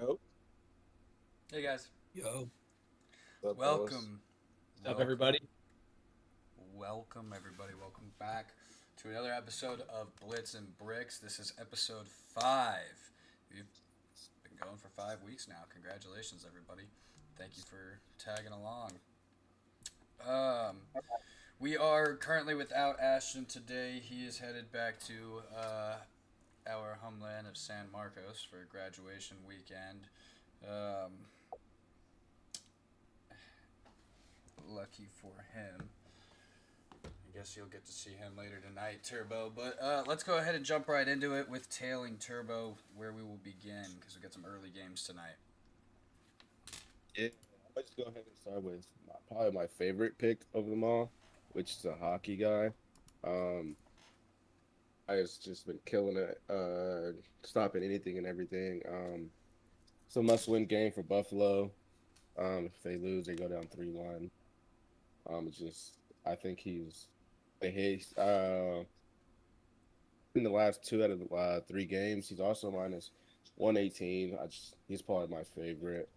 Yo, Hey guys, Yo, what's up, fellas? welcome, what's up, everybody? welcome everybody, welcome back to another episode of Blitz and Bricks. This is episode 5. We've been going for 5 weeks now. Congratulations, everybody. Thank you for tagging along. Um, we are currently without Ashton today. He is headed back to our homeland of San Marcos for graduation weekend. Um, Lucky for him. I guess you'll get to see him later tonight, Turbo. But let's go ahead and jump right into it with Tailing Turbo, where we will begin, because we got some early games tonight. Yeah, I'll just go ahead and start with probably my favorite pick of them all, which is a hockey guy. Um, I has just been killing it, stopping anything and everything. It's a must-win game for Buffalo. If they lose, they go down 3-1. It's just I think he's in the last two out of the three games. He's also minus 118. He's probably my favorite.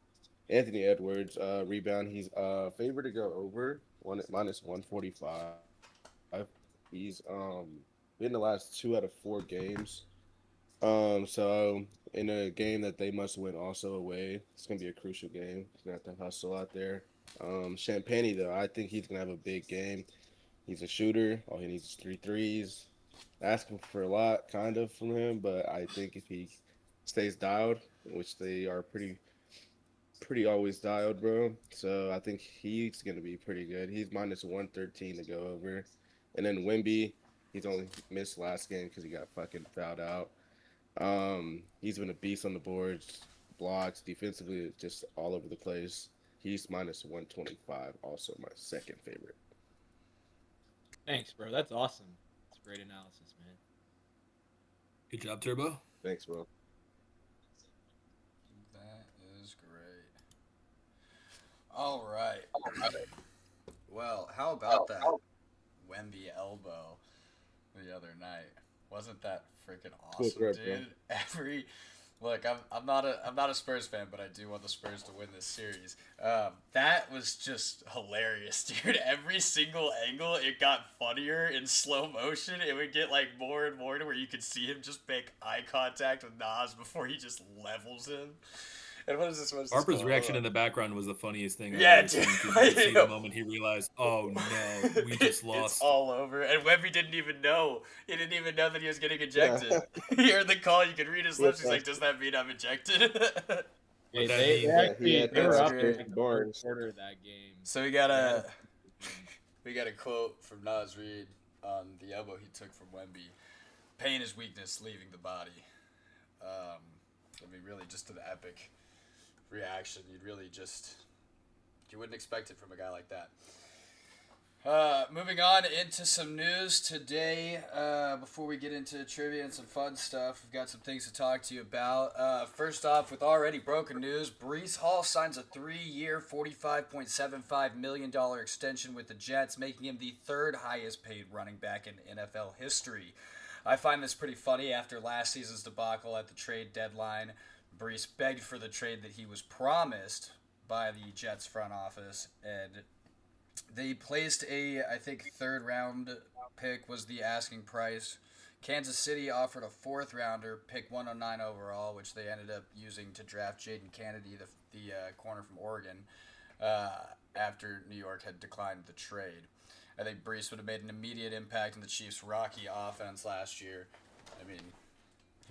Anthony Edwards, rebound. He's favored to go over one minus 145. He's been the last two out of four games. So in a game that they must win also away, it's gonna be a crucial game. He's gonna have to hustle out there. Champagne though, I think he's gonna have a big game. He's a shooter. All he needs is three threes. Asking for a lot, kind of, from him, but I think if he stays dialed, which they are pretty always dialed, bro. So I think he's gonna be pretty good. He's minus 113 to go over, and then Wimby, he's only missed last game because he got fucking fouled out. He's been a beast on the boards, blocks, defensively, just all over the place. He's minus 125, also my second favorite. Thanks, bro. That's awesome. That's great analysis, man. Good job, Turbo. Thanks, bro. That is great. All right. Well, how about that Wemby elbow the other night? Wasn't that freaking Cool awesome, grip, bro. dude? I'm not a Spurs fan, but I do want the Spurs to win this series. That was just hilarious, dude. Every single angle, it got funnier in slow motion. It would get like more and more to where you could see him just make eye contact with Nas before he just levels him. And what is this? What is this Harper's called? Hold reaction on. in the background was the funniest thing I've Yeah, ever dude. seen because you I could see the know. moment he realized, oh no, we just It's lost. all over. And Wemby didn't even know. He didn't even know that he was getting Yeah, ejected. He heard the call. You could read his yeah, lips. He's like, "Does that mean I'm ejected?" What Hey, that they means? yeah. He actually had they were That's up great. during the third bars. quarter of that game. So we They had a got a quote from Nas Reed on the elbow he took from Wemby. Pain is weakness leaving the body. Really just an epic reaction. You wouldn't expect it from a guy like that. Moving on into some news today. Before we get into trivia and some fun stuff, we've got some things to talk to you about. First off, with already broken news, Brees Hall signs a 3-year, $45.75 million extension with the Jets, making him the third highest paid running back in NFL history. I find this pretty funny after last season's debacle at the trade deadline. Brees begged for the trade that he was promised by the Jets front office, and they placed I think, third round pick was the asking price. Kansas City offered a fourth rounder, pick 109 overall, which they ended up using to draft Jaden Kennedy, the corner from Oregon, uh, after New York had declined the trade. I think Brees would have made an immediate impact in the Chiefs' rocky offense last year. I mean,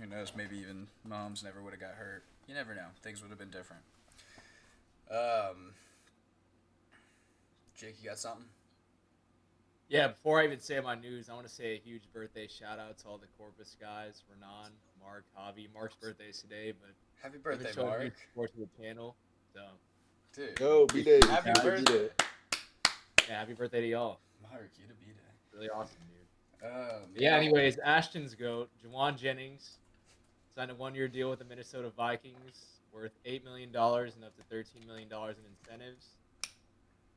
who knows? Maybe even Mahomes never would have got hurt. You never know. Things would have been different. Um, Jake, you got something? Yeah, before I even say my news, I want to say a huge birthday shout out to all the Corpus guys, Renan, Mark, Javi. Mark's birthday is today, but Happy they've been birthday, showing Mark. great support to the channel. So Dude, Yo, B Day, happy guys. birthday. yeah, happy birthday to y'all. Mark, you to be there. Really awesome, dude. Yeah, Yeah. anyways, Ashton's GOAT, Jawan Jennings, signed a 1-year deal with the Minnesota Vikings worth $8 million and up to $13 million in incentives.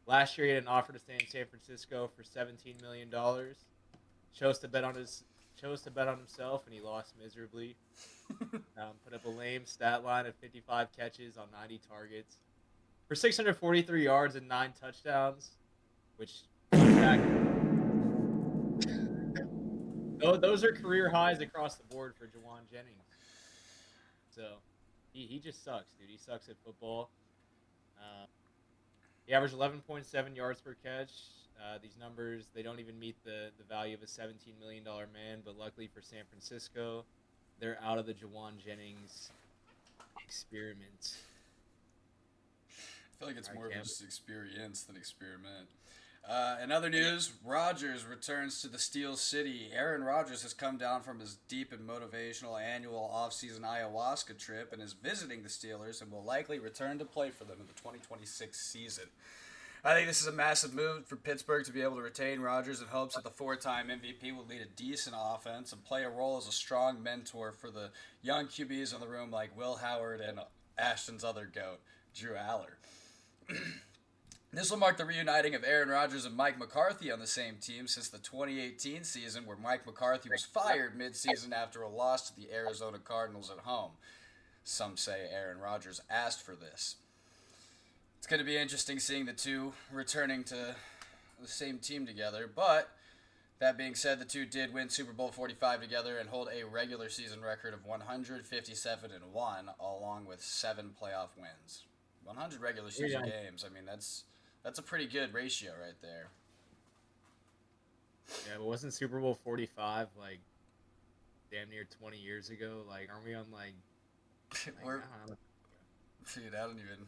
Last year, he had an offer to stay in San Francisco for $17 million. Chose to bet on his chose to bet on himself, and he lost miserably. Put up a lame stat line of 55 catches on 90 targets for 643 yards and 9 touchdowns, which those are career highs across the board for Jawan Jennings. So he just sucks, dude. He sucks at football. He averaged 11.7 yards per catch. These numbers, they don't even meet the value of a $17 million man, but luckily for San Francisco, they're out of the Jawan Jennings experiment. I feel like it's more of just experience than experiment. In other news, Rodgers returns to the Steel City. Aaron Rodgers has come down from his deep and motivational annual offseason ayahuasca trip and is visiting the Steelers and will likely return to play for them in the 2026 season. I think this is a massive move for Pittsburgh to be able to retain Rodgers in hopes that the four-time MVP will lead a decent offense and play a role as a strong mentor for the young QBs in the room like Will Howard and Ashton's other GOAT, Drew Aller. This will mark the reuniting of Aaron Rodgers and Mike McCarthy on the same team since the 2018 season, where Mike McCarthy was fired mid-season after a loss to the Arizona Cardinals at home. Some say Aaron Rodgers asked for this. It's going to be interesting seeing the two returning to the same team together, but that being said, the two did win Super Bowl 45 together and hold a regular season record of 157-1, along with 7 playoff wins. 100 regular season games. I mean, that's a pretty good ratio right there. Yeah, but wasn't Super Bowl 45 like damn near 20 years ago? Like, aren't we on like? Dude, I don't even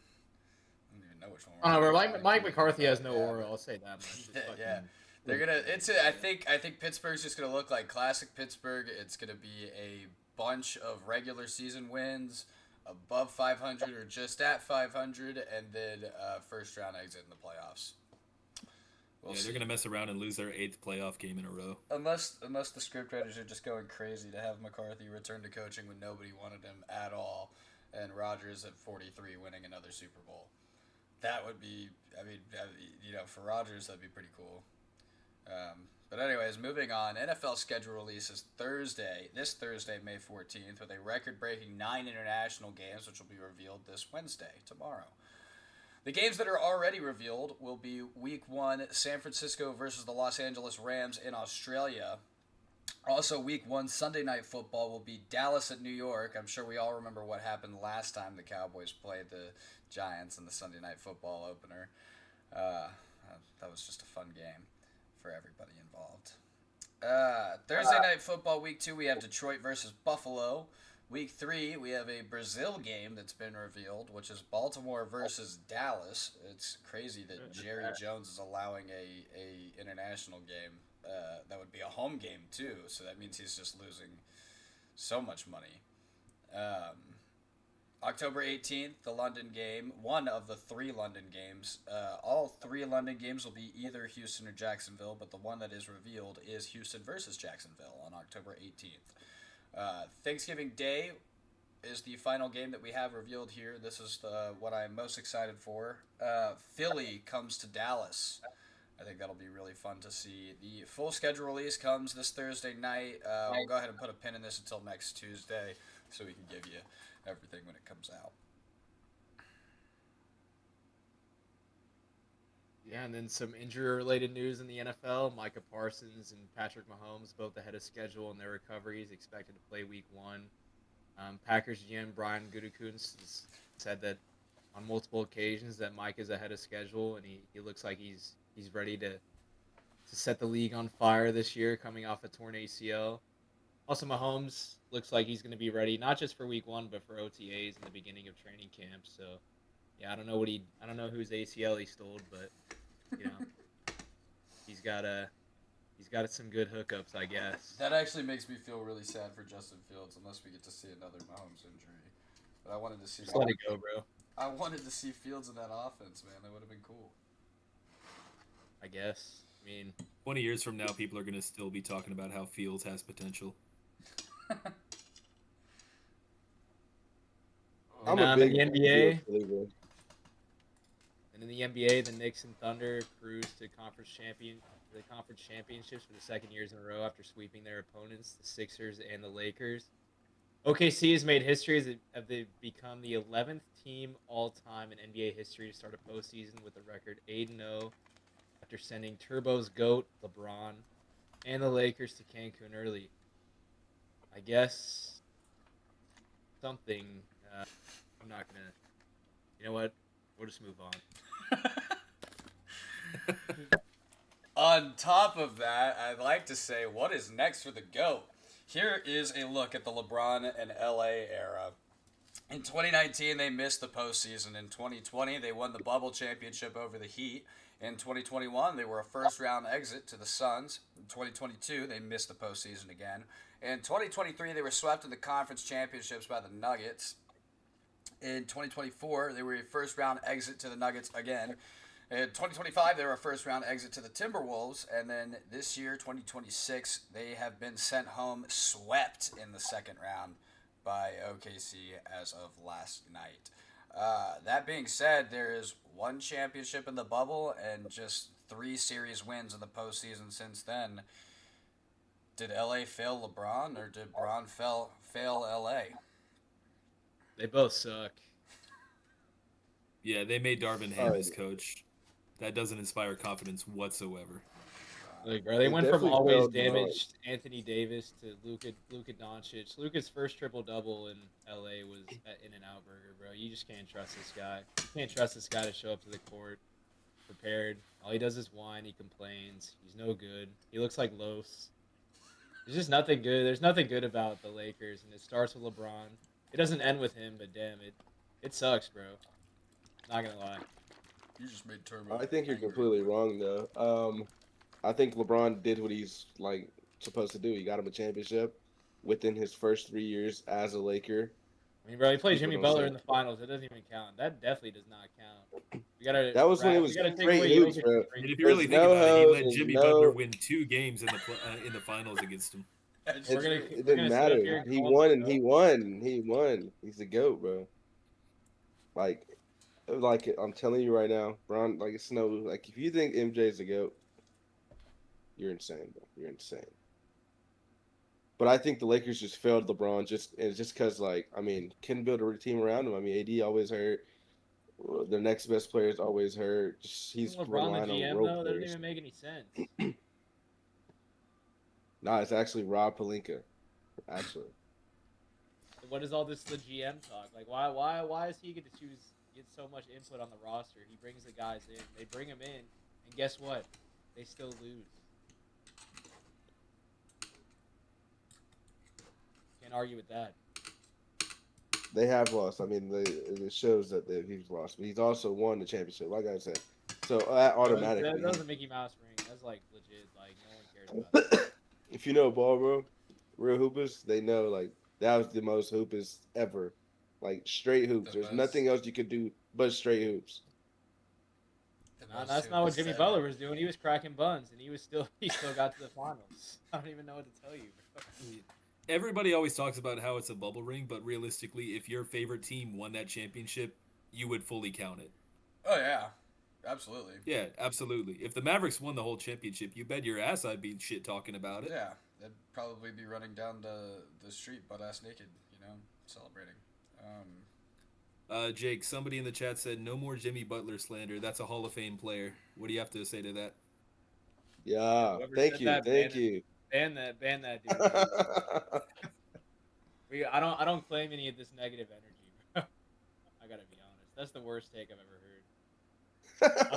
know which one. Oh, Mike McCarthy has no aura. I'll say that much. Yeah, they're gonna. I think Pittsburgh's just gonna look like classic Pittsburgh. It's gonna be a bunch of regular season wins, above 500 or just at 500, and then first round exit in the playoffs. They're gonna mess around and lose their 8th playoff game in a row. Unless the scriptwriters are just going crazy to have McCarthy return to coaching when nobody wanted him at all, and Rodgers at 43 winning another Super Bowl. That would be, for Rodgers, that'd be pretty cool. But anyways, moving on. NFL schedule releases this Thursday, May 14th, with a record-breaking 9 international games, which will be revealed this Wednesday, tomorrow. The games that are already revealed will be Week 1, San Francisco versus the Los Angeles Rams in Australia. Also, Week 1, Sunday Night Football will be Dallas at New York. I'm sure we all remember what happened last time the Cowboys played the Giants in the Sunday Night Football opener. That was just a fun game for everybody involved. Thursday Night Football, Week 2, we have Detroit versus Buffalo. Week 3, we have a Brazil game that's been revealed, which is Baltimore versus Dallas. It's crazy that Jerry Jones is allowing a international game. That would be a home game, too, so that means he's just losing so much money. October 18th, the London game, one of the 3 London games. All 3 London games will be either Houston or Jacksonville, but the one that is revealed is Houston versus Jacksonville on October 18th. Thanksgiving Day is the final game that we have revealed here. This is what I'm most excited for. Philly comes to Dallas. I think that'll be really fun to see. The full schedule release comes this Thursday night. We'll go ahead and put a pin in this until next Tuesday so we can give you everything when it comes out. Yeah, and then some injury-related news in the NFL. Micah Parsons and Patrick Mahomes both ahead of schedule in their recoveries, expected to play Week 1. Packers GM Brian Gutekunst said that on multiple occasions that Mike is ahead of schedule, and he looks like he's ready to set the league on fire this year, coming off a torn ACL. Also, Mahomes looks like he's going to be ready not just for Week 1, but for OTAs in the beginning of training camp. So, yeah, I don't know whose ACL he stole, but he's got some good hookups, I guess. That actually makes me feel really sad for Justin Fields, unless we get to see another Mahomes injury. But I wanted to see. Just let it go, bro. I wanted to see Fields in that offense, man. That would have been cool. I guess. I mean, 20 years from now, people are going to still be talking about how Fields has potential. I'm a big in the NBA. believer. And in the NBA, the Knicks and Thunder cruise to conference the conference championships for the second years in a row after sweeping their opponents, the Sixers and the Lakers. OKC has made history as they've become the 11th team all-time in NBA history to start a postseason with a record 8-0 after sending Turbo's GOAT, LeBron, and the Lakers to Cancun early. I guess something. I'm not gonna. You know what? We'll just move on. On top of that, I'd like to say, what is next for the GOAT? Here is a look at the LeBron and LA era. In 2019, they missed the postseason. In 2020, they won the bubble championship over the Heat. In 2021, they were a first-round exit to the Suns. In 2022, they missed the postseason again. In 2023, they were swept in the conference championships by the Nuggets. In 2024, they were a first-round exit to the Nuggets again. In 2025, they were a first-round exit to the Timberwolves. And then this year, 2026, they have been sent home swept in the second round by OKC as of last night. That being said, there is one championship in the bubble and just 3 series wins in the postseason since then. Did LA fail LeBron or did Bron fail LA? They both suck. Yeah, they made Darvin Ham his coach. That doesn't inspire confidence whatsoever. Like, bro, they went from always damaged Anthony Davis to Luka Doncic. Luka's first triple-double in LA was at In-N-Out Burger, bro. You just can't trust this guy. You can't trust this guy to show up to the court prepared. All he does is whine. He complains. He's no good. He looks like Los. There's just nothing good. There's nothing good about the Lakers, and it starts with LeBron. It doesn't end with him, but damn, it sucks, bro. Not gonna lie. You just made Turbo. I think you're completely wrong, though. I think LeBron did what he's like supposed to do. He got him a championship within his first 3 years as a Laker. I mean, bro, he played Jimmy Butler in the finals. It doesn't even count. That definitely does not count. That was when it was great hoops, bro. And if you really think about it, he let Jimmy Butler win 2 games in the finals against him. It didn't matter. He won and he won. He won. He's the GOAT, bro. Like I'm telling you right now, Bron. Like it's no. Like if you think MJ's the GOAT, you're insane, bro. You're insane. But I think the Lakers just failed LeBron just because, like, I mean, couldn't build a team around him. I mean, AD always hurt. The next best player is always hurt. He's LeBron relying the GM, on rope though? That doesn't players. even make any sense. Nah, it's actually Rob Pelinka. Actually. What is all this the GM talk? Like, why is he get to get so much input on the roster? He brings the guys in. They bring him in, and guess what? They still lose. Can't argue with that. They have lost. I mean, it shows that he's lost. But he's also won the championship, like I said. So automatically. That was a Mickey Mouse ring. That's like legit. Like no one cares about that. If you know ball, bro, real hoopers, they know like that was the most hoopers ever. Like straight hoops. There's nothing else you could do but straight hoops. That's not what Jimmy Butler was doing. He was cracking buns, and he still got to the finals. I don't even know what to tell you, bro. Everybody always talks about how it's a bubble ring, but realistically, if your favorite team won that championship, you would fully count it. Oh, yeah. Absolutely. Yeah, absolutely. If the Mavericks won the whole championship, you bet your ass I'd be shit talking about it. Yeah. They'd probably be running down the street butt-ass naked, celebrating. Jake, somebody in the chat said, no more Jimmy Butler slander. That's a Hall of Fame player. What do you have to say to that? Yeah, thank you. Ban that dude. I don't claim any of this negative energy, bro. I gotta be honest. That's the worst take I've ever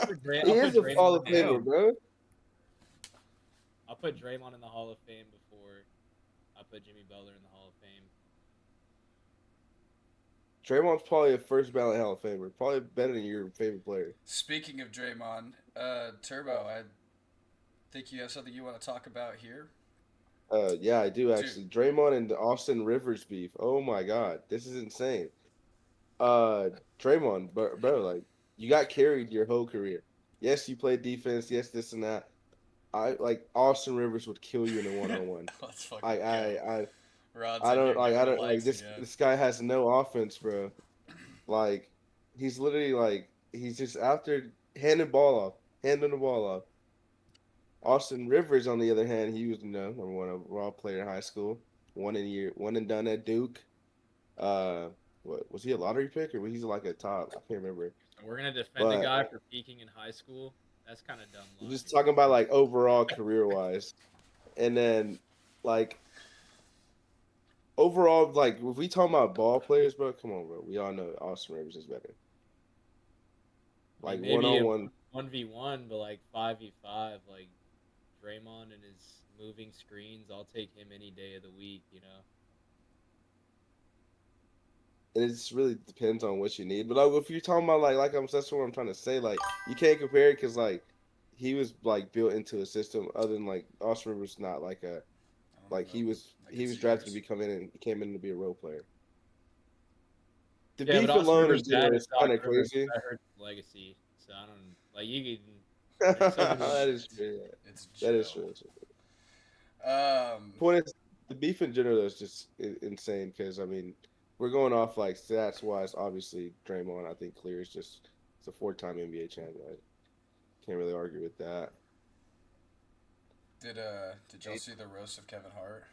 heard. He is a Hall of Famer, bro. I'll put Draymond in the Hall of Fame before I put Jimmy Butler in the Hall of Fame. Draymond's probably a first ballot Hall of Famer. Probably better than your favorite player. Speaking of Draymond, Turbo, I think you have something you want to talk about here. Yeah, I do actually. Dude. Draymond and the Austin Rivers beef. Oh my God, this is insane. Draymond, bro, like you got carried your whole career. Yes, you played defense. Yes, this and that. Austin Rivers would kill you in a one-on-one. I don't like this. Yeah. This guy has no offense, bro. Like, he's literally like he's just out there handing the ball off. Austin Rivers, on the other hand, he was number one overall player in high school. One and done at Duke. What was he, a lottery pick, or was he like a top? I can't remember. We're gonna defend a But guy for peaking in high school. That's kind of dumb I'm luck. just talking about like overall career wise, and then like overall, like if we talking about ball players, bro, come on, bro. We all know Austin Rivers is better. I Like mean, one maybe on a one. 1v1, but like 5v5, like Draymond and his moving screens. I'll take him any day of the week. You know. It just really depends on what you need. But like, if you're talking about that's what I'm trying to say. Like, you can't compare it because like he was like built into a system. Other than like Austin Rivers, not like a I don't like know. I he could was see drafted to yours. become in and he came in to be a role player. The Yeah, but beef Austin alone in Rivers' dad general is is Doc kind of Rivers. crazy. That hurts his legacy. So I don't like you can. There's so many. That is Shit. true. Yeah. It's That is Joe. true. Um, Point is, the beef in general is just insane because I mean, we're going off like stats wise. Obviously, Draymond I think clears just it's a 4-time NBA champion. I can't really argue with that. did y'all see the roast of Kevin Hart?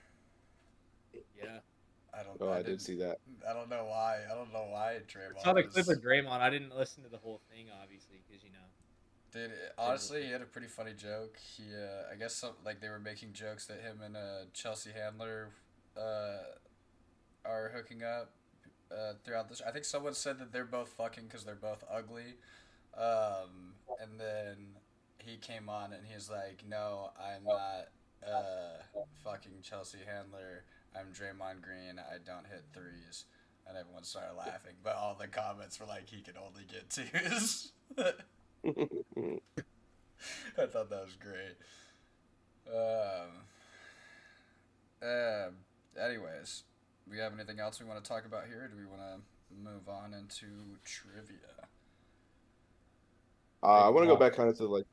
Yeah, Oh, I I did didn't. see that. I don't know why. I don't know why I saw Draymond the clip was. of Draymond. I didn't listen to the whole thing, obviously, because you know. Did honestly, he had a pretty funny joke. I guess like they were making jokes that him and Chelsea Handler, are hooking up, throughout this. I think someone said that they're both fucking because they're both ugly, and then he came on and he's like, "No, I'm not, fucking Chelsea Handler. I'm Draymond Green. I don't hit threes." And everyone started laughing, but all the comments were like, "He can only get twos." I thought that was great. Um, anyways, we have anything else we want to talk about here? Or do we want to move on into trivia? I Big want to go drop. back kind of to like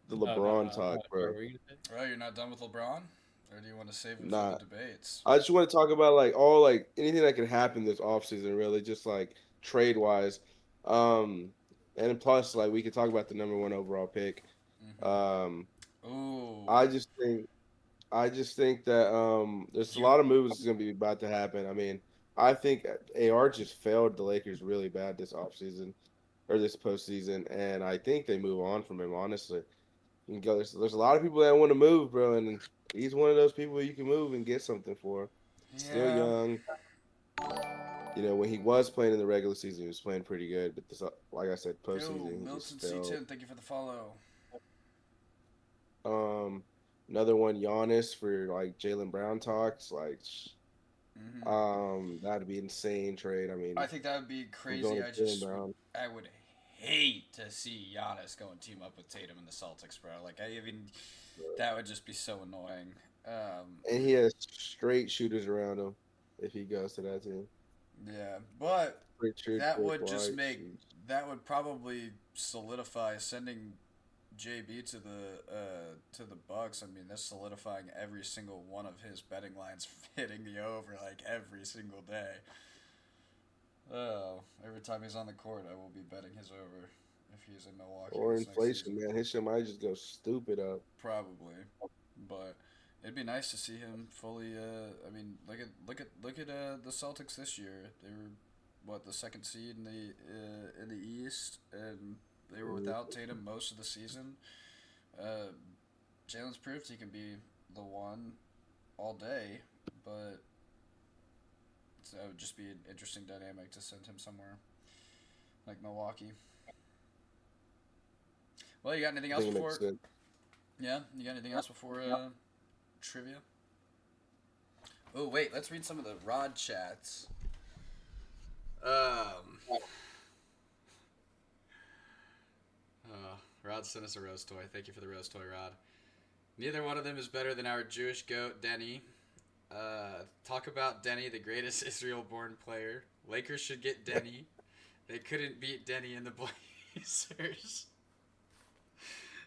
the Oh no, LeBron no. talk, What bro. were you gonna Oh, you're not done with LeBron, or do you want to save it for the Nah, debates? I just want to talk about like all like anything that could happen this offseason, really, just like trade wise. Um, and then plus like we could talk about the number one overall pick. Mm-hmm. Um, Ooh, I just think that there's a you lot of moves that's gonna be about to happen. I mean, I think AR just failed the Lakers really bad this offseason or this postseason, and I think they move on from him. Honestly, you can go. There's a lot of people that want to move, bro, and he's one of those people you can move and get something for. Still yeah. young. When he was playing in the regular season, he was playing pretty good, but this, like I said, Yo, postseason he just Milton failed. C10, thank you for the follow. Um, Another one, Giannis for like Jalen Brown talks. Like, Mm-hmm. that'd be insane trade. I I mean, think that would be I'm crazy. going to Jalen Brown, I would hate to see Giannis go and team up with Tatum and the Celtics, bro. Like, I even, that would just be so annoying. and he has straight shooters around him if he goes to that team. Yeah, but Richard, that Chris would just White, make, that would probably solidify sending JB to the Bucks. I mean, that's solidifying every single one of his betting lines hitting the over like every single day. Oh, every time he's on the court, I will be betting his over if he's in Milwaukee or this next season. inflation, man. His shit might just go stupid up. Probably, but it'd be nice to see him fully. I mean, look at the Celtics this year. They were what, the second seed in the East, and they were without Tatum most of the season. Uh, Jalen's proved he can be the one all day, but that would just be an interesting dynamic to send him somewhere like Milwaukee. Well, you got anything I else think it makes before? sense. Yeah, you got anything else before trivia? Oh wait, let's read some of the Rod chats. Rod sent us a rose toy. Thank you for the rose toy, Rod. Neither one of them is better than our Jewish goat, Denny. Talk about Denny, the greatest Israel-born player. Lakers should get Denny. They couldn't beat Denny in the Blazers.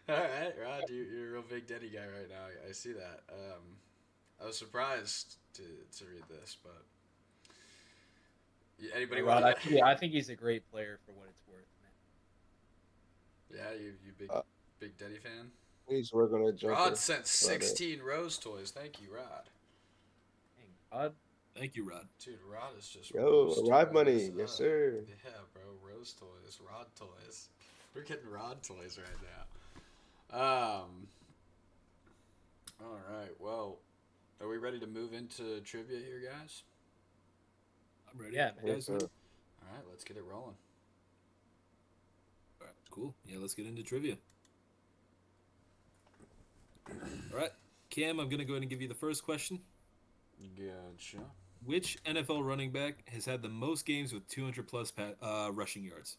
All right, Rod, you're a real big Denny guy right now. I see that. I was surprised to read this, but anybody Rod, want? I think he's a great player for what it's worth, man. Yeah, you Uh, big Denny fan. He's working a jumper. Rod sent That's about it. 16 Rose toys. Thank you, Rod. Thank God. Thank you, Rod. Dude, Rod is just Yo, Rose arrive toys money. Yes, up. sir. Yeah, bro. Rose toys. Rod toys. We're getting Rod toys right now. All right. Well, are we ready to move into trivia here, guys? I'm ready. Yeah, You guys sir. ready? All right. Let's get it rolling. All right, cool. Yeah, let's get into trivia. All right, Cam, I'm gonna go ahead and give you the first question. Gotcha. Which NFL running back has had the most games with 200 plus rushing yards?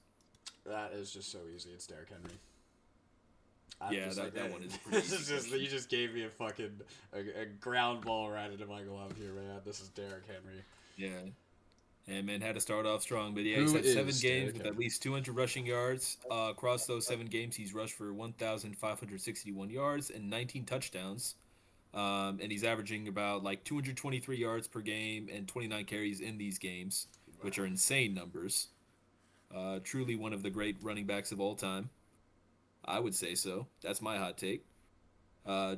That is just so easy. It's Derrick Henry. Yeah, that one is pretty This easy is just question. you just gave me a ground ball right into my glove here, man. This is Derrick Henry. Yeah. And man had to start off strong, but yeah, he's Who had 7 is games Derrick with Henry? at least 200 rushing yards. Across those 7 games, he's rushed for 1,561 yards and 19 touchdowns. And he's averaging about like 223 yards per game and 29 carries in these games, which are insane numbers. Truly one of the great running backs of all time. I would say so. That's my hot take.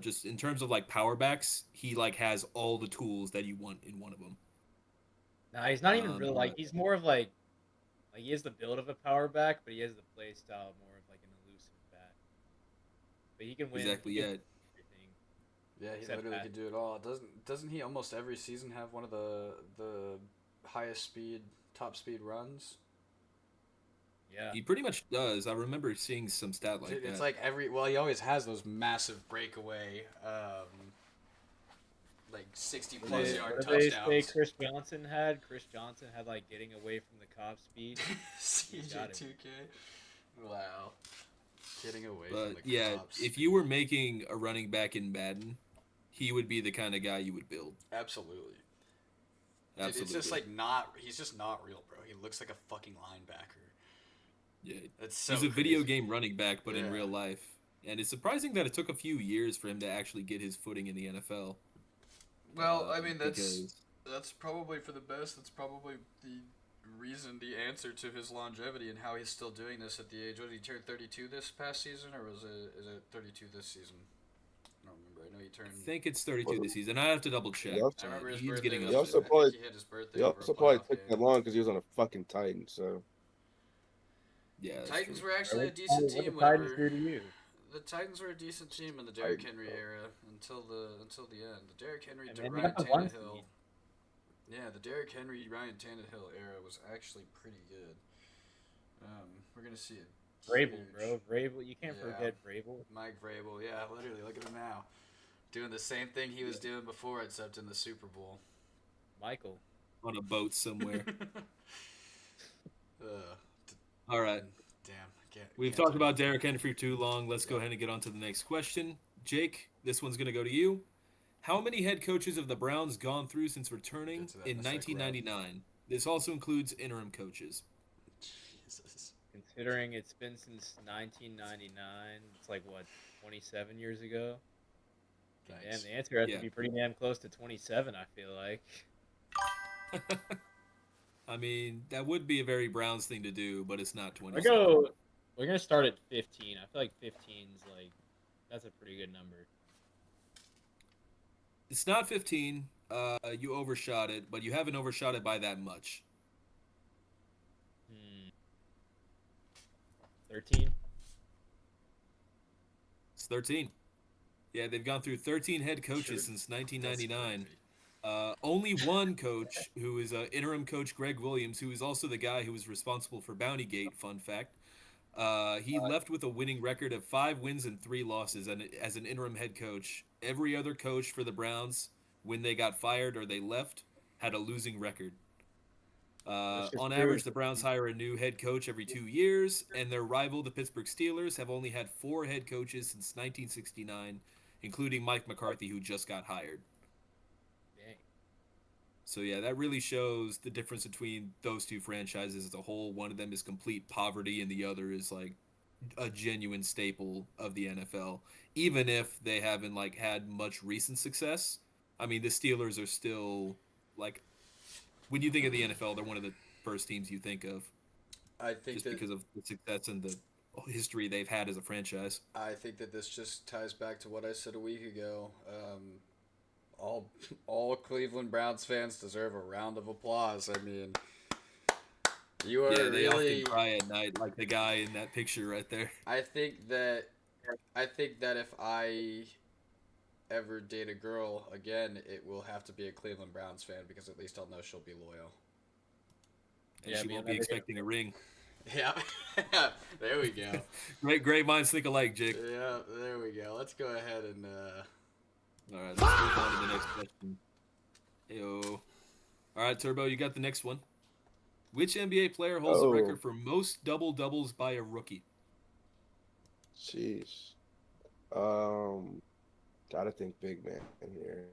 Just in terms of like power backs, he like has all the tools that you want in one of them. Nah, he's not even really But like. He's more of like he has the build of a power back, but he has the play style more of like an elusive back. But he can win. exactly, He can yeah. win everything. Yeah, he Except literally that. could do it all. Doesn't he almost every season have one of the highest speed top speed runs? Yeah. He pretty much does. I remember seeing some stat like It's that. like he always has those massive breakaway like 60 What plus they- yard what did they say touchdowns. Chris Johnson had? Chris Johnson had like getting away from the cop speed. got it. CJ2K. Wow. Getting away from But the yeah, cops. if you were making a running back in Madden, he would be the kind of guy you would build. Absolutely. Dude, Absolutely. it's just like he's just not real, bro. He looks like a fucking linebacker. Yeah. That's so He's a video crazy. game running back, but in Yeah. real life. And it's surprising that it took a few years for him to actually get his footing in the NFL. Well, I mean because that's probably for the best. That's probably the answer to his longevity and how he's still doing this at the age. What did he turn 32 this past season, or is it 32 this season? I don't remember. I know he turned. I think it's 32 this season. I have to double check. He also- I remember his He's birthday. getting Was, up also there. I probably- think he hit his birthday. He over also a probably playoff took game. that long because he was on a fucking Titan. So Yeah, that's Titans true. were actually a What decent did team. the Titans Whenever do to you? the Titans were a decent team in the Derrick Titans, Henry bro. era until the end. The Derrick Henry And to then you Ryan got the one Tannehill. seed. Yeah, the Derrick Henry Ryan Tannehill era was actually pretty good. We're gonna see it. Vrabel, bro. Vrabel. You can't Yeah. forget Vrabel. Mike Vrabel, yeah, literally, look at him now, doing the same thing he was doing before, except in the Super Bowl. Michael. On a boat somewhere. Ugh, All right. damn, I can't. We've can't talked do about it. Derrick Henry for too long. Let's go Yeah. ahead and get on to the next question. Jake, this one's going to go to you. How many head coaches have the Browns gone through since returning Get to that in in a sec, Rob. 1999? This also includes interim coaches. Jesus. Considering it's been since 1999, it's like what 27 years ago. Damn, Thanks. the answer has Yeah. to be pretty damn close to 27. I feel like. I mean, that would be a very Browns thing to do, but it's not 20. We're gonna start at 15. I feel like 15's like that's a pretty good number. It's not 15. You overshot it, but you haven't overshot it by that much. 13. It's 13. Yeah, they've gone through 13 head coaches Sure. since That's 1999. crazy. Only one coach, who is interim coach Greg Williams, who is also the guy who was responsible for Bounty Gate, fun fact. He left with a winning record of 5 wins and 3 losses and as an interim head coach. Every other coach for the Browns, when they got fired or they left, had a losing record. That's just On true. average, the Browns hire a new head coach every 2 years, and their rival, the Pittsburgh Steelers, have only had 4 head coaches since 1969, including Mike McCarthy, who just got hired. Dang. So yeah, that really shows the difference between those two franchises as a whole. One of them is complete poverty, and the other is like a genuine staple of the NFL. Even if they haven't like had much recent success, I mean, the Steelers are still like, when you think of the NFL, they're one of the first teams you think of, I think just that because of the success and the history they've had as a franchise. I think that this just ties back to what I said a week ago. All all Cleveland Browns fans deserve a round of applause. I mean, you Yeah, are they often really. cry at night, like the guy in that picture right there. I think that if I ever date a girl again, it will have to be a Cleveland Browns fan because at least I'll know she'll be loyal. And Yeah, she me won't and be that expecting a ring. Yeah, there we go. Great minds think alike, Jake. Yeah, there we go. Let's go ahead and. All right, let's move on to the next question. Heyo. All right, Turbo, you got the next one. Which NBA player holds the Oh, record for most double doubles by a rookie? jeez. Um, gotta think big man here.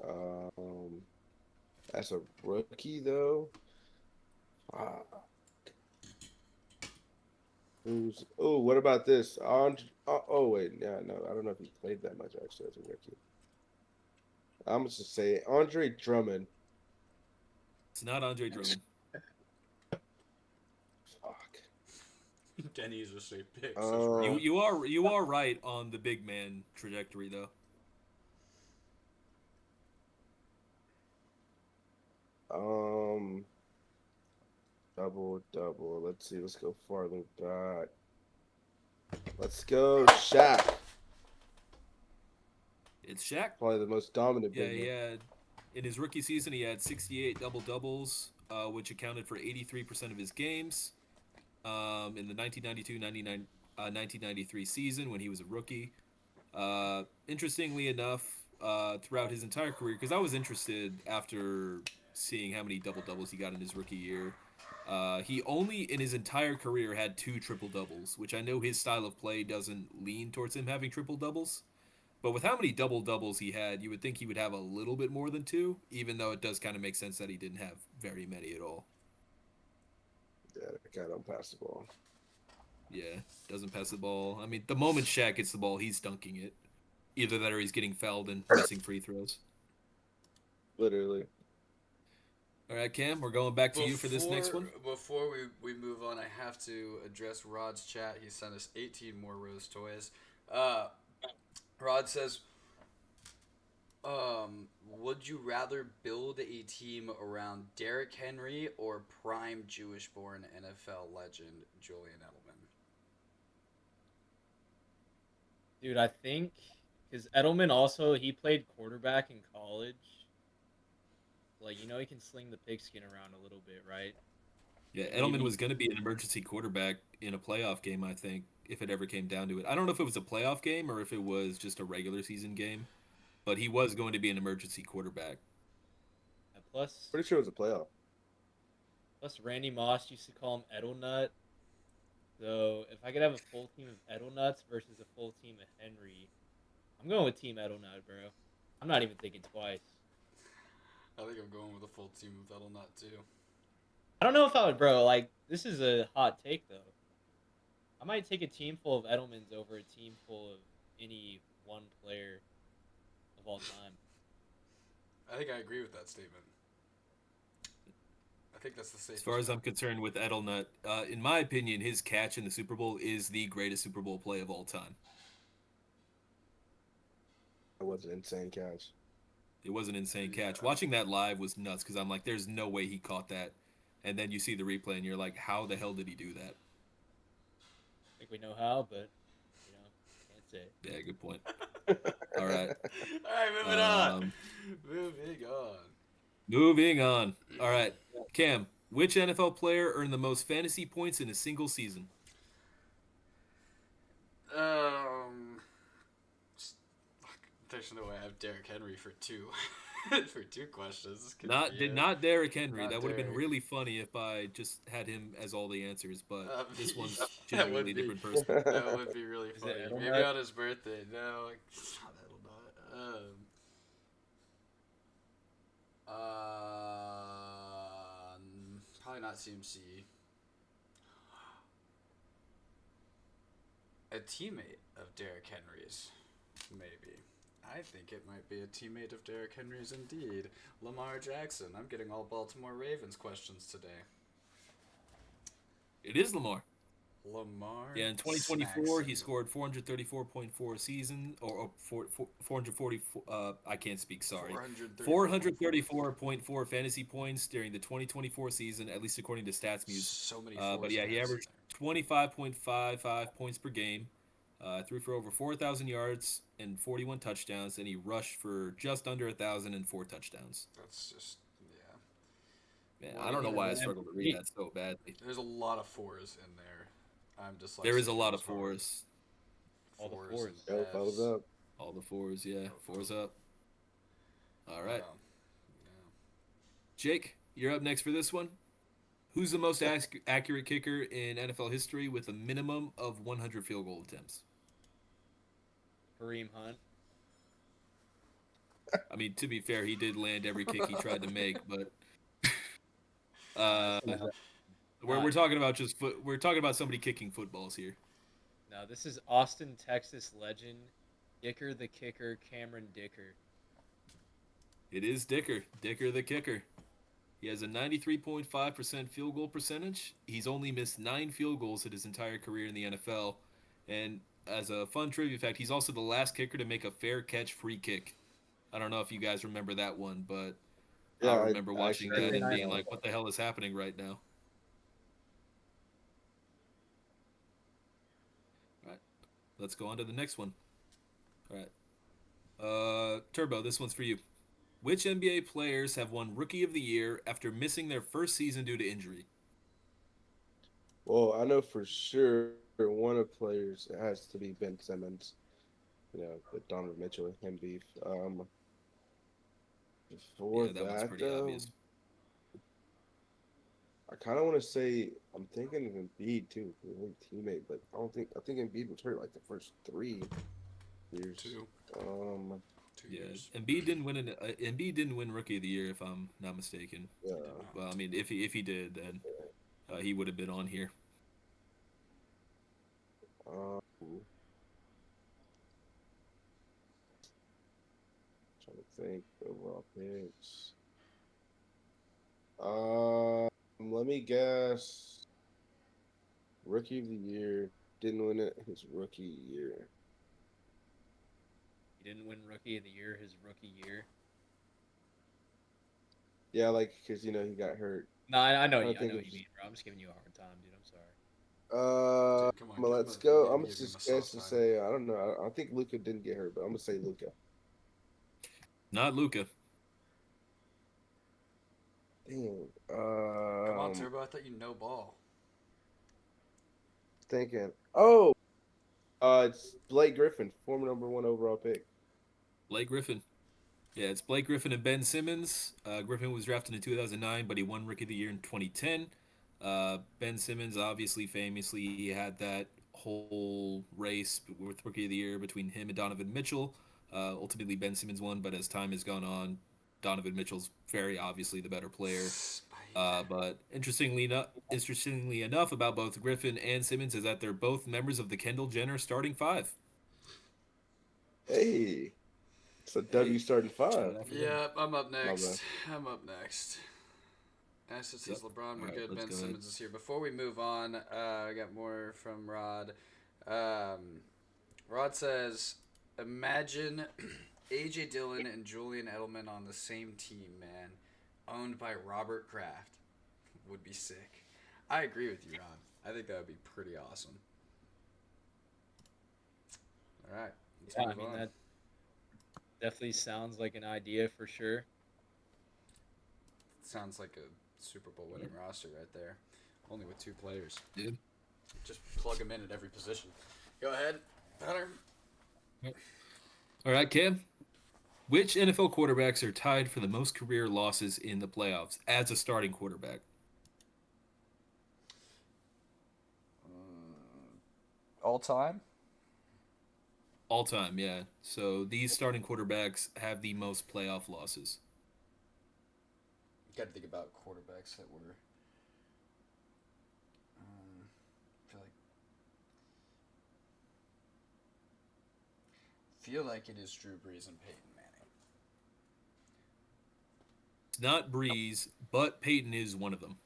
Um, as a rookie though, ah, who's? Oh, what about this? Oh, wait, yeah, no, I don't know if he played that much actually as a rookie. I'm just gonna say Andre Drummond. It's not Andre Drummond. Fuck. Denny's just say pick such Uh, wrong. You are right on the big man trajectory though. um, double double. Let's see. Let's go farther back. Let's go Shaq. It's Shaq. Probably the most dominant Yeah, big he man. had in his rookie season he had 68 double doubles, which accounted for 83% of his games. In the 1993 season when he was a rookie. Interestingly enough, throughout his entire career, because I was interested after seeing how many double doubles he got in his rookie year. He only in his entire career had 2 triple doubles, which I know his style of play doesn't lean towards him having triple doubles. But with how many double doubles he had, you would think he would have a little bit more than 2, even though it does kind of make sense that he didn't have very many at all. Yeah, that guy don't pass the ball. Yeah, doesn't pass the ball. I mean, the moment Shaq gets the ball, he's dunking it. Either that or he's getting fouled and missing free throws. Literally. All right, Cam, we're going back to you for this next one. Before we move on, I have to address Rod's chat. He sent us 18 more Rose toys. Rod says, would you rather build a team around Derrick Henry or prime Jewish-born NFL legend Julian Edelman? Dude, I think because Edelman also he played quarterback in college. Like he can sling the pigskin around a little bit, right? Yeah, And Edelman maybe was going to be an emergency quarterback in a playoff game, I think, if it ever came down to it. I don't know if it was a playoff game or if it was just a regular season game, but he was going to be an emergency quarterback. plus Pretty sure it was a playoff. plus Randy Moss used to call him Edelnut. So if I could have a full team of Edelnuts versus a full team of Henry, I'm going with Team Edelnut, bro. I'm not even thinking twice. I think I'm going with a full team of Edelnut too. I don't know if I would, bro. Like this is a hot take though. I might take a team full of Edelmans over a team full of any one player of all time. I think I agree with that statement. I think that's the safest. As far as bet. I'm concerned with Edelnut, in my opinion, his catch in the Super Bowl is the greatest Super Bowl play of all time. That was an insane catch. It was an insane catch. Watching that live was nuts because I'm like, there's no way he caught that. And then you see the replay and you're like, how the hell did he do that? I think we know how, but can't say. Yeah, good point. All right. All right, moving on. Moving on. Moving on. All right. Cam, which NFL player earned the most fantasy points in a single season? There's no way I have Derrick Henry for two, for 2 questions. Not Derrick Henry. Not That would have been Derrick. really funny if I just had him as all the answers, but this one's that would genuinely a be different person. that would be really Is funny. it Maybe Edelnut? on his birthday. No, it's not Edelnut. Probably not CMC. A teammate of Derrick Henry's, maybe. I think it might be a teammate of Derrick Henry's indeed. Lamar Jackson. I'm getting all Baltimore Ravens questions today. It is Lamar. Lamar. Yeah, in 2024, he Snackson. scored 434.4 season, or 440. I can't speak. Sorry, 434.4. 434.4 fantasy points during the 2024 season, at least according to StatsMuse. So many But fours yeah, and he Fs in averaged 25.55 points per game, threw for over 4,000 yards and 41 touchdowns, and he rushed for just under 1,004 touchdowns. there. That's just yeah. Man, What I don't know a why I an struggle to read MVP. that so badly. there's a lot of fours in there. I'm There is a dyslexic. lot It of was hard. fours. All the Fours fours. and Yo, thumbs Fs. up. All the fours, yeah. Fours up. All right. Wow. Yeah. Jake, you're up next for this one. Who's the most accurate kicker in NFL history with a minimum of 100 field goal attempts? Kareem Hunt. I mean, to be fair, he did land every kick he tried to make, but This uh, is, we're talking about we're talking about somebody kicking footballs here. no, this is Austin, Texas legend, Dicker the kicker, Cameron Dicker. It is Dicker the kicker. He has a 93.5% field goal percentage. He's only missed 9 field goals in his entire career in the NFL. And as a fun trivia fact, he's also the last kicker to make a fair catch free kick. I don't know if you guys remember that one, but I Yeah, remember I watching actually that did and being know like, that. what the hell is happening right now? All right, let's go on to the next one. All right. Turbo, this one's for you. Which NBA players have won Rookie of the Year after missing their first season due to injury? Well, I know for sure one of the players it has to be Ben Simmons. You know, with Donovan Mitchell and him beef. Before Yeah, that one's that pretty though, obvious. I kind of want to say I'm thinking of Embiid too, a teammate, but I think Embiid was hurt like the first 3 years. Two. Um, Yeah, Years. Embiid didn't win Rookie of the Year if I'm not mistaken. yeah. Well, I mean, if he did, then he would have been on here. Um, trying to think overall picks. Let me guess. Rookie of the year didn't win it his rookie year. He didn't win Rookie of the Year his rookie year. Yeah, like because you know he got hurt. No, I know I you. I think know what you it's mean, bro. I'm just giving you a hard time, dude. I'm sorry. uh. Dude, come on, Well, give him let's a, go. give, I'm give him just a guess soft to time. say I don't know. I think Luca didn't get hurt, but I'm gonna say Luca. Not Luca. Damn. Come on, Turbo. I thought you know ball. Thinking. Oh, it's Blake Griffin, former #1 overall pick. Blake Griffin. Yeah, it's Blake Griffin and Ben Simmons. Griffin was drafted in 2009, but he won Rookie of the Year in 2010. Ben Simmons, obviously, famously, he had that whole race with Rookie of the Year between him and Donovan Mitchell. Ultimately, Ben Simmons won, but as time has gone on, Donovan Mitchell's very obviously the better player. But interestingly enough, about both Griffin and Simmons is that they're both members of the Kendall Jenner starting 5. Hey, it's a Hey, W starting shout 5. out for them. Yeah, I'm up My bad. next. I'm up next. Asset says Yep. LeBron, we're All right, good. let's Ben go ahead. Simmons is here. Before we move on, I got more from Rod. Rod says, imagine AJ Dillon and Julian Edelman on the same team, man. Owned by Robert Kraft. Would be sick. I agree with you, Rod. I think that would be pretty awesome. All right. Let's Yeah, I move mean on. that definitely sounds like an idea for sure. Sounds like a Super Bowl winning roster right there. Only with 2 players. Dude. Just plug them in at every position. Go ahead, Hunter. All right, Cam. Which NFL quarterbacks are tied for the most career losses in the playoffs as a starting quarterback? All time? All time, yeah. So these starting quarterbacks have the most playoff losses. You got to think about quarterbacks that were. Feel like it is Drew Brees and Peyton Manning. It's not Breeze, but Peyton is one of them.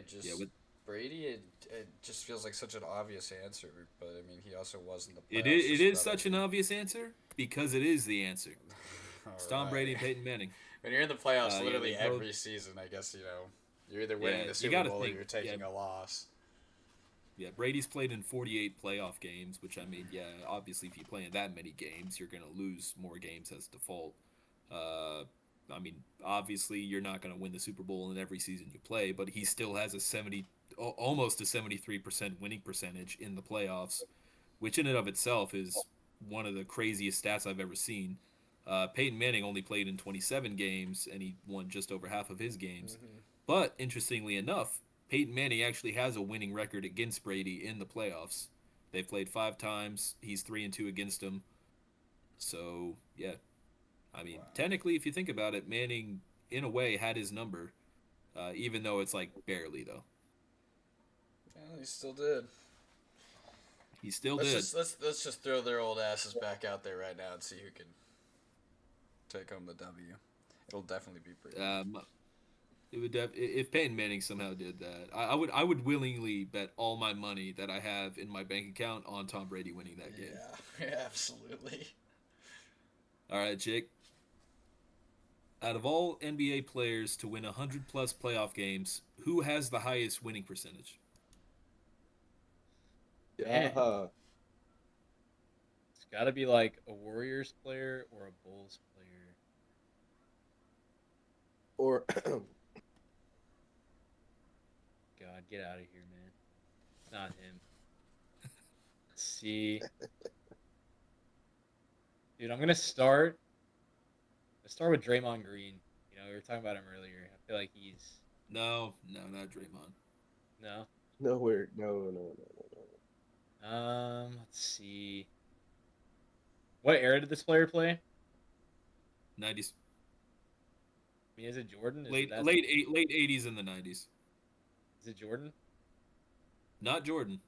just Yeah, with Brady. It just feels like such an obvious answer, but I mean, he also was in the it playoffs is just it is about such an every. obvious answer because it is the answer. All It's Tom Brady right. and Peyton Manning. When you're in the playoffs, Yeah, they literally both. every season, I guess you're either winning Yeah, the you Super got to Bowl or think. you're Yeah, taking a loss. yeah. Brady's played in 48 playoff games, which I mean, yeah. Obviously, if you play in that many games, you're gonna lose more games as default. Uh, I mean, obviously, you're not gonna win the Super Bowl in every season you play, but he still has a almost a 73% winning percentage in the playoffs, which in and of itself is one of the craziest stats I've ever seen. Peyton Manning only played in 27 games and he won just over half of his games. Mm-hmm. But interestingly enough, Peyton Manning actually has a winning record against Brady in the playoffs. They've played 5 times. He's 3-2 against him. So yeah, I mean, Wow. technically, if you think about it, Manning in a way had his number, even though it's like barely though. Yeah, he still did. He still did. Let's just throw their old asses back out there right now and see who can take home the W. It'll definitely be Brady. It would if Peyton Manning somehow did that, I would willingly bet all my money that I have in my bank account on Tom Brady winning that game. Yeah, absolutely. All right, Jake. Out of all NBA players to win 100 plus playoff games, who has the highest winning percentage? Man, Yeah. it's got to be like a Warriors player or a Bulls player. Or God, get out of here, man. It's not him. Let's see. Dude, I'm gonna start. Let's start with Draymond Green. You know, we were talking about him earlier. I feel like he's No, not Draymond. no. nowhere. No. Let's see. What era did this player play? 90s, I mean, is it Jordan? late 80s and the 90s. Is it Jordan? Not Jordan.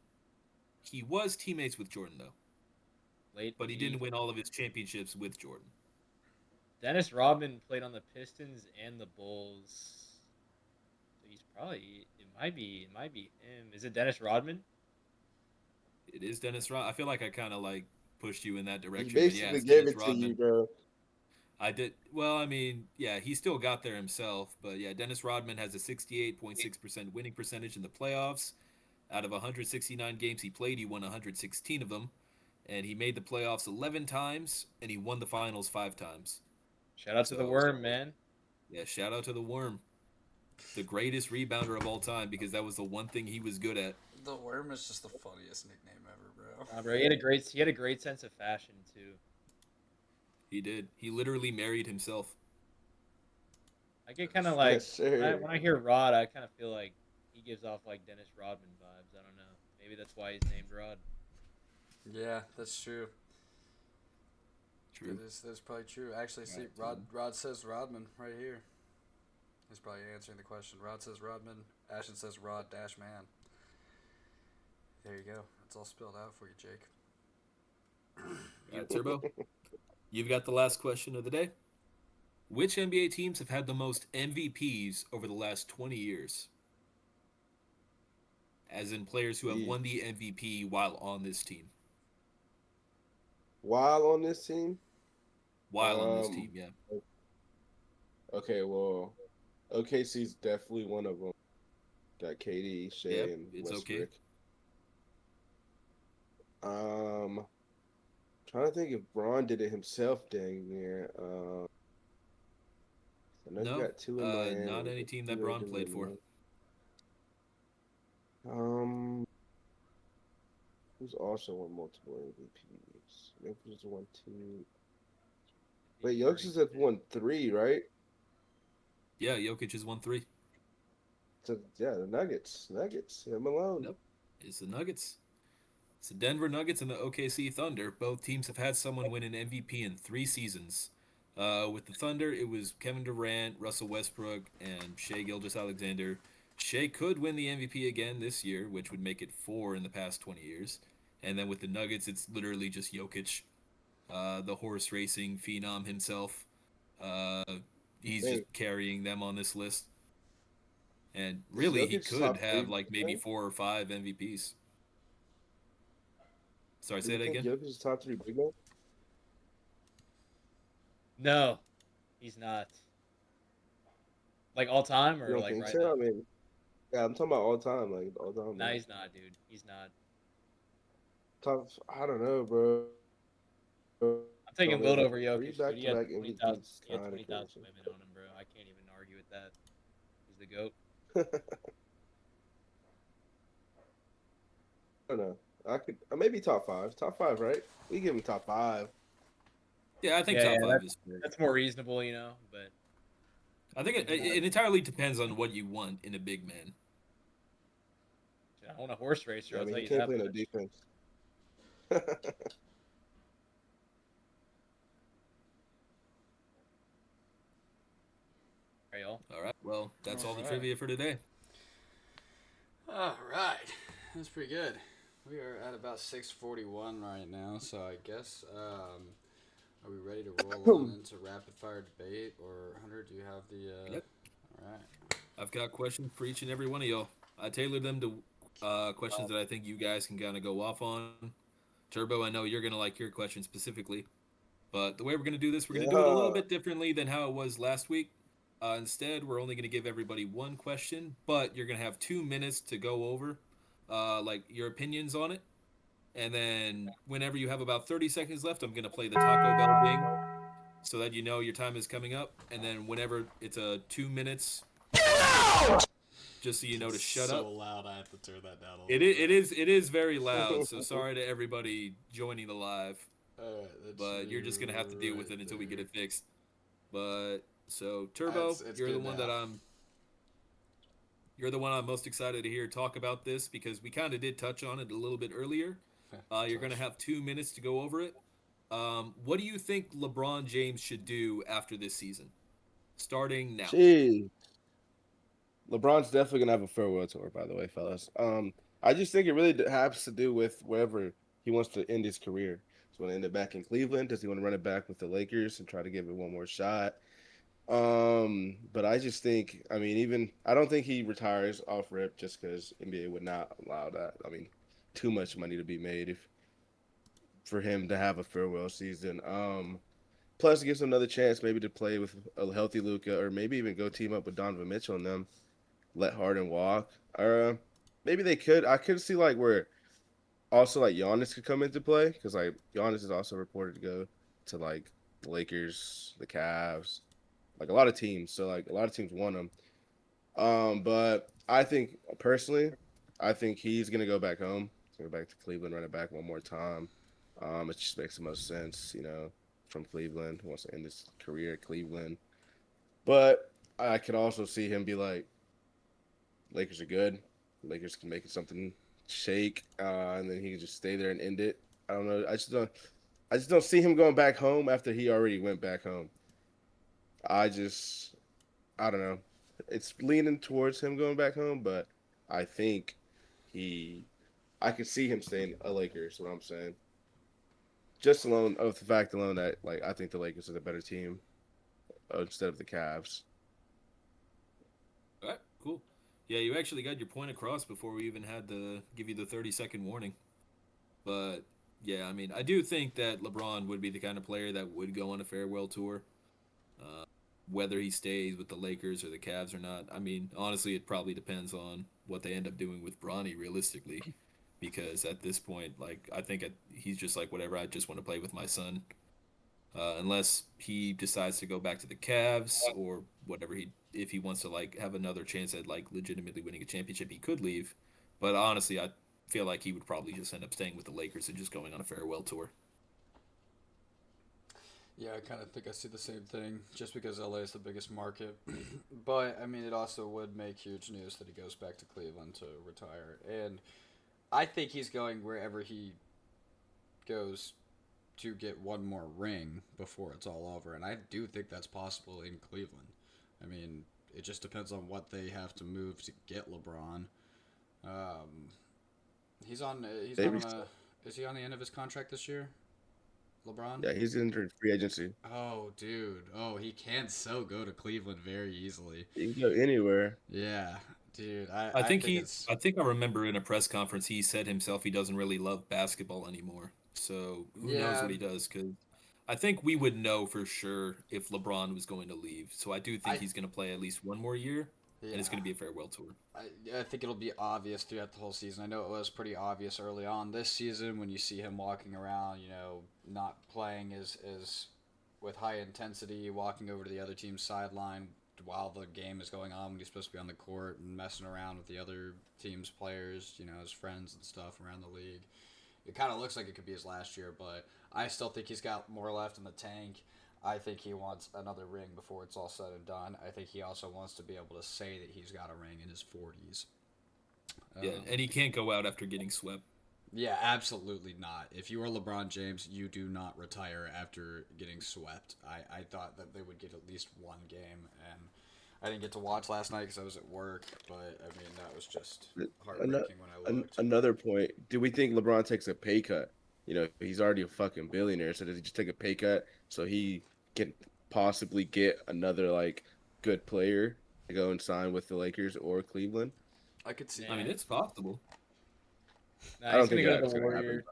He was teammates with Jordan though, Late but he 80s. didn't win all of his championships with Jordan. Dennis Rodman played on the Pistons and the Bulls. So he's probably it might be him. Is it Dennis Rodman? It is Dennis Rodman. I feel like I kind of like pushed you in that He direction, but yeah, basically it's gave Dennis it to you, Rodman. bro. I did well. I mean, yeah, he still got there himself, but yeah, Dennis Rodman has a 68.6% winning percentage in the playoffs. Out of 169 games he played, he won 116 of them, and he made the playoffs 11 times, and he won the finals 5 times. Shout out to the So Worm, man. yeah, shout out to the Worm, the greatest rebounder of all time, because that was the one thing he was good at. The Worm is just the funniest nickname ever, bro. Bro, he had a great sense of fashion too. He did. He literally married himself. I get kind of like Yes, sir. when I hear Rod, I kind of feel like he gives off like Dennis Rodman vibes. I don't know. Maybe that's why he's named Rod. Yeah, that's true. True. That's probably true. Actually, see, Right, Rod says Rodman right here. He's probably answering the question. Rod says Rodman. Ashton says Rod dash man. There you go. It's all spelled out for you, Jake. All right, Turbo. You've got the last question of the day. Which NBA teams have had the most MVPs over the last 20 years? As in players who have won the MVP while on this team. While on this team? While on this team, yeah. Okay, well, OKC's definitely one of them. Got KD, Shea, Yep, and it's Westbrook. okay. Trying to think if Braun did it himself, dang near. I know No, you got two in Miami. not any team that two Braun others played in for. Miami. Who's also won multiple MVPs? Memphis won 2. Wait, Jokic has won 3, right? Yeah, Jokic has won 3. So yeah, the Nuggets, him alone. Nope. It's the Nuggets. It's the Denver Nuggets and the OKC Thunder. Both teams have had someone win an MVP in 3 seasons. With the Thunder, it was Kevin Durant, Russell Westbrook, and Shea Gilgeous-Alexander. Shea could win the MVP again this year, which would make it 4 in the past 20 years. And then with the Nuggets, it's literally just Jokic, the horse racing phenom himself. He's just carrying them on this list. And Is really, he Jokic could top three have big like maybe man? 4 or 5 MVPs. Sorry, Do say you that think again. Jokic is top three big man? No, he's not. Like all time You or don't like think right so? now? I mean, yeah, I'm talking about all time, like all time, No, bro. he's not, dude. He's not. Top, I don't know, bro. I'm taking I Wilt mean, over three Jokic, dude. back to back Twenty thousand. MVPs, He had kind of 20,000 crazy. women on him, bro. I can't even argue with that. He's the goat. I don't know. I could maybe top five. Top five, right? We give him top five. Yeah, I think Yeah, top yeah, five is fair. that's more reasonable, you know. But I think he's not. it entirely depends on what you want in a big man. I want a horse racer. Yeah, I I'll mean, tell he you can't that play no much. defense. All right, y'all. All right. Well, that's all All the right. trivia for today. All right. That's pretty good. We are at about 6:41 right now, so I guess are we ready to roll on into rapid fire debate, or Hunter? Do you have the? Yep. All right. I've got questions for each and every one of y'all. I tailored them to questions that I think you guys can kind of go off on. Turbo, I know you're gonna like your question specifically, but the way we're gonna do this, we're gonna do it a little Yeah. bit differently than how it was last week. Instead, we're only gonna give everybody one question, but you're gonna have 2 minutes to go over, like your opinions on it, and then whenever you have about 30 seconds left, I'm gonna play the Taco Bell ding so that you know your time is coming up, and then whenever it's a 2 minutes, just so you know to shut So up. loud, I have to turn that down a It little is, bit. it is very loud. So sorry to everybody joining the live, All right, that should but be you're just gonna have to deal right with it until we get there. it fixed. But so Turbo, It's you're the good one now. that you're the one I'm most excited to hear talk about this because we kind of did touch on it a little bit earlier. You're gonna Touch. have 2 minutes to go over it. What do you think LeBron James should do after this season, starting now? Gee, LeBron's definitely gonna have a farewell tour, by the way, fellas. I just think it really has to do with wherever he wants to end his career. Does he want to end it back in Cleveland? Does he want to run it back with the Lakers and try to give it one more shot? But I just think, I mean, even I don't think he retires off rip just because NBA would not allow that. I mean, too much money to be made if for him to have a farewell season. Plus it gives him another chance maybe to play with a healthy Luca or maybe even go team up with Donovan Mitchell and them let Harden walk. Or maybe they could. I could see like where also like Giannis could come into play because like Giannis is also reported to go to like the Lakers, the Cavs, like a lot of teams. So like a lot of teams want him. But I think personally, I think he's gonna go back home. He's gonna go back to Cleveland, run it back one more time. It just makes the most sense, from Cleveland. He wants to end his career at Cleveland. But I could also see him be like, Lakers are good. Lakers can make it something shake, and then he can just stay there and end it. I don't know. I just don't see him going back home after he already went back home. I just, I don't know. It's leaning towards him going back home, but I think he, I could see him staying a Lakers. What I'm saying, just alone of the fact alone that like I think the Lakers are the better team instead of the Cavs. All right, cool. Yeah, you actually got your point across before we even had to give you the 30-second warning. But yeah, I mean, I do think that LeBron would be the kind of player that would go on a farewell tour. Uh, whether he stays with the Lakers or the Cavs or not, I mean, honestly, it probably depends on what they end up doing with Bronny realistically. Because at this point, like, I think he's just like, whatever, I just want to play with my son. Unless he decides to go back to the Cavs or whatever if he wants to like have another chance at like legitimately winning a championship, he could leave. But honestly, I feel like he would probably just end up staying with the Lakers and just going on a farewell tour. Yeah, I kind of think I see the same thing, just because LA is the biggest market. But I mean, it also would make huge news that he goes back to Cleveland to retire, and I think he's going wherever he goes to get one more ring before it's all over, and I do think that's possible in Cleveland. I mean, it just depends on what they have to move to get LeBron. Um, he's not Maybe, on a. Is he on the end of his contract this year, LeBron? yeah, he's entered free agency. Oh, dude. Oh, he can so go to Cleveland very easily. He can go anywhere. Yeah, Dude, I I think think it's I think I remember in a press conference he said himself he doesn't really love basketball anymore. So who knows yeah. what he does? Because I think we would know for sure if LeBron was going to leave. So I do think I he's going to play at least one more year, and it's yeah. going to be a farewell tour. I think it'll be obvious throughout the whole season. I know it was pretty obvious early on this season when you see him walking around, not playing as with high intensity, walking over to the other team's sideline while the game is going on when he's supposed to be on the court and messing around with the other team's players, his friends and stuff around the league. It kind of looks like it could be his last year, but I still think he's got more left in the tank. I think he wants another ring before it's all said and done. I think he also wants to be able to say that he's got a ring in his 40s. Yeah, Um, and he can't go out after getting swept. yeah, absolutely not. If you are LeBron James, you do not retire after getting swept. I thought that they would get at least one game, and I didn't get to watch last night because I was at work, but I mean, that was just Ano- heartbreaking when I looked. Another point. Do we think LeBron takes a pay cut? He's already a fucking billionaire. So does he just take a pay cut so he can possibly get another like good player to go and sign with the Lakers or Cleveland? I could see I mean, that. it's possible. I Nah, he's don't gonna think go to the that's gonna happen. Warriors.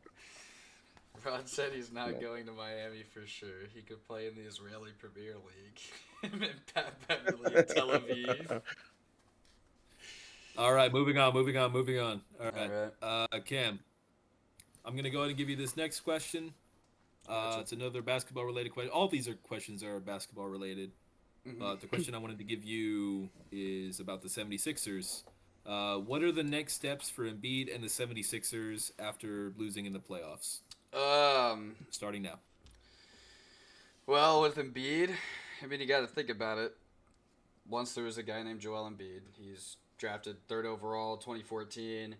Ron said he's not No. going to Miami for sure. He could play in the Israeli Premier League. Him and Pat Beverly in Tel Aviv. All right, moving on, moving on, moving on. All All right, right. Cam, I'm gonna go ahead and give you this next question. Gotcha. It's another basketball related question. All these are questions are basketball related. Mm-hmm. The question I wanted to give you is about the 76ers. What are the next steps for Embiid and the 76ers after losing in the playoffs? Um. Starting now. Well, with Embiid, I mean, you got to think about it. Once there was a guy named Joel Embiid. He's drafted third overall, 2014,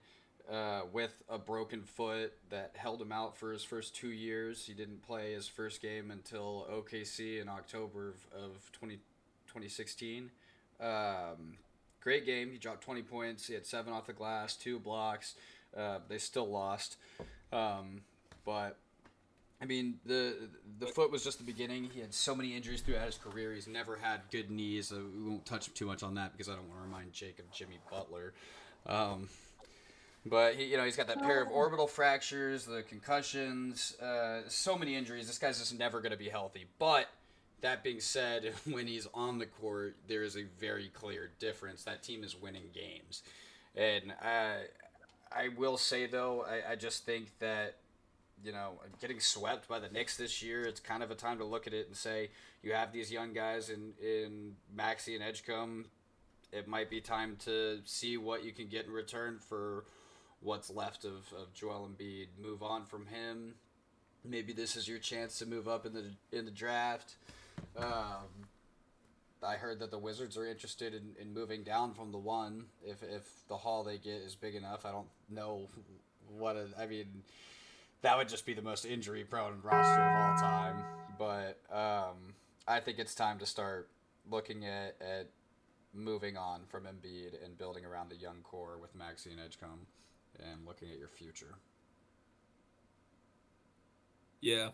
with a broken foot that held him out for his first 2 years. He didn't play his first game until OKC in October of 2016. Great game. He dropped 20 points. He had 7 off the glass, 2 blocks. They still lost. But I mean, the foot was just the beginning. He had so many injuries throughout his career. He's never had good knees. So we won't touch too much on that because I don't want to remind Jake of Jimmy Butler. Um, but he's got that pair of orbital fractures, the concussions, so many injuries. This guy's just never going to be healthy. But that being said, when he's on the court, there is a very clear difference. That team is winning games, and I will say though, I just think that getting swept by the Knicks this year, it's kind of a time to look at it and say you have these young guys in Maxey and Edgecombe. It might be time to see what you can get in return for what's left of Joel Embiid. Move on from him. Maybe this is your chance to move up in the draft. I heard that the Wizards are interested in moving down from the 1 if the haul they get is big enough. I don't know I mean, that would just be the most injury prone roster of all time. But I think it's time to start looking at moving on from Embiid and building around the young core with Maxey and Edgecombe and looking at your future. Yeah,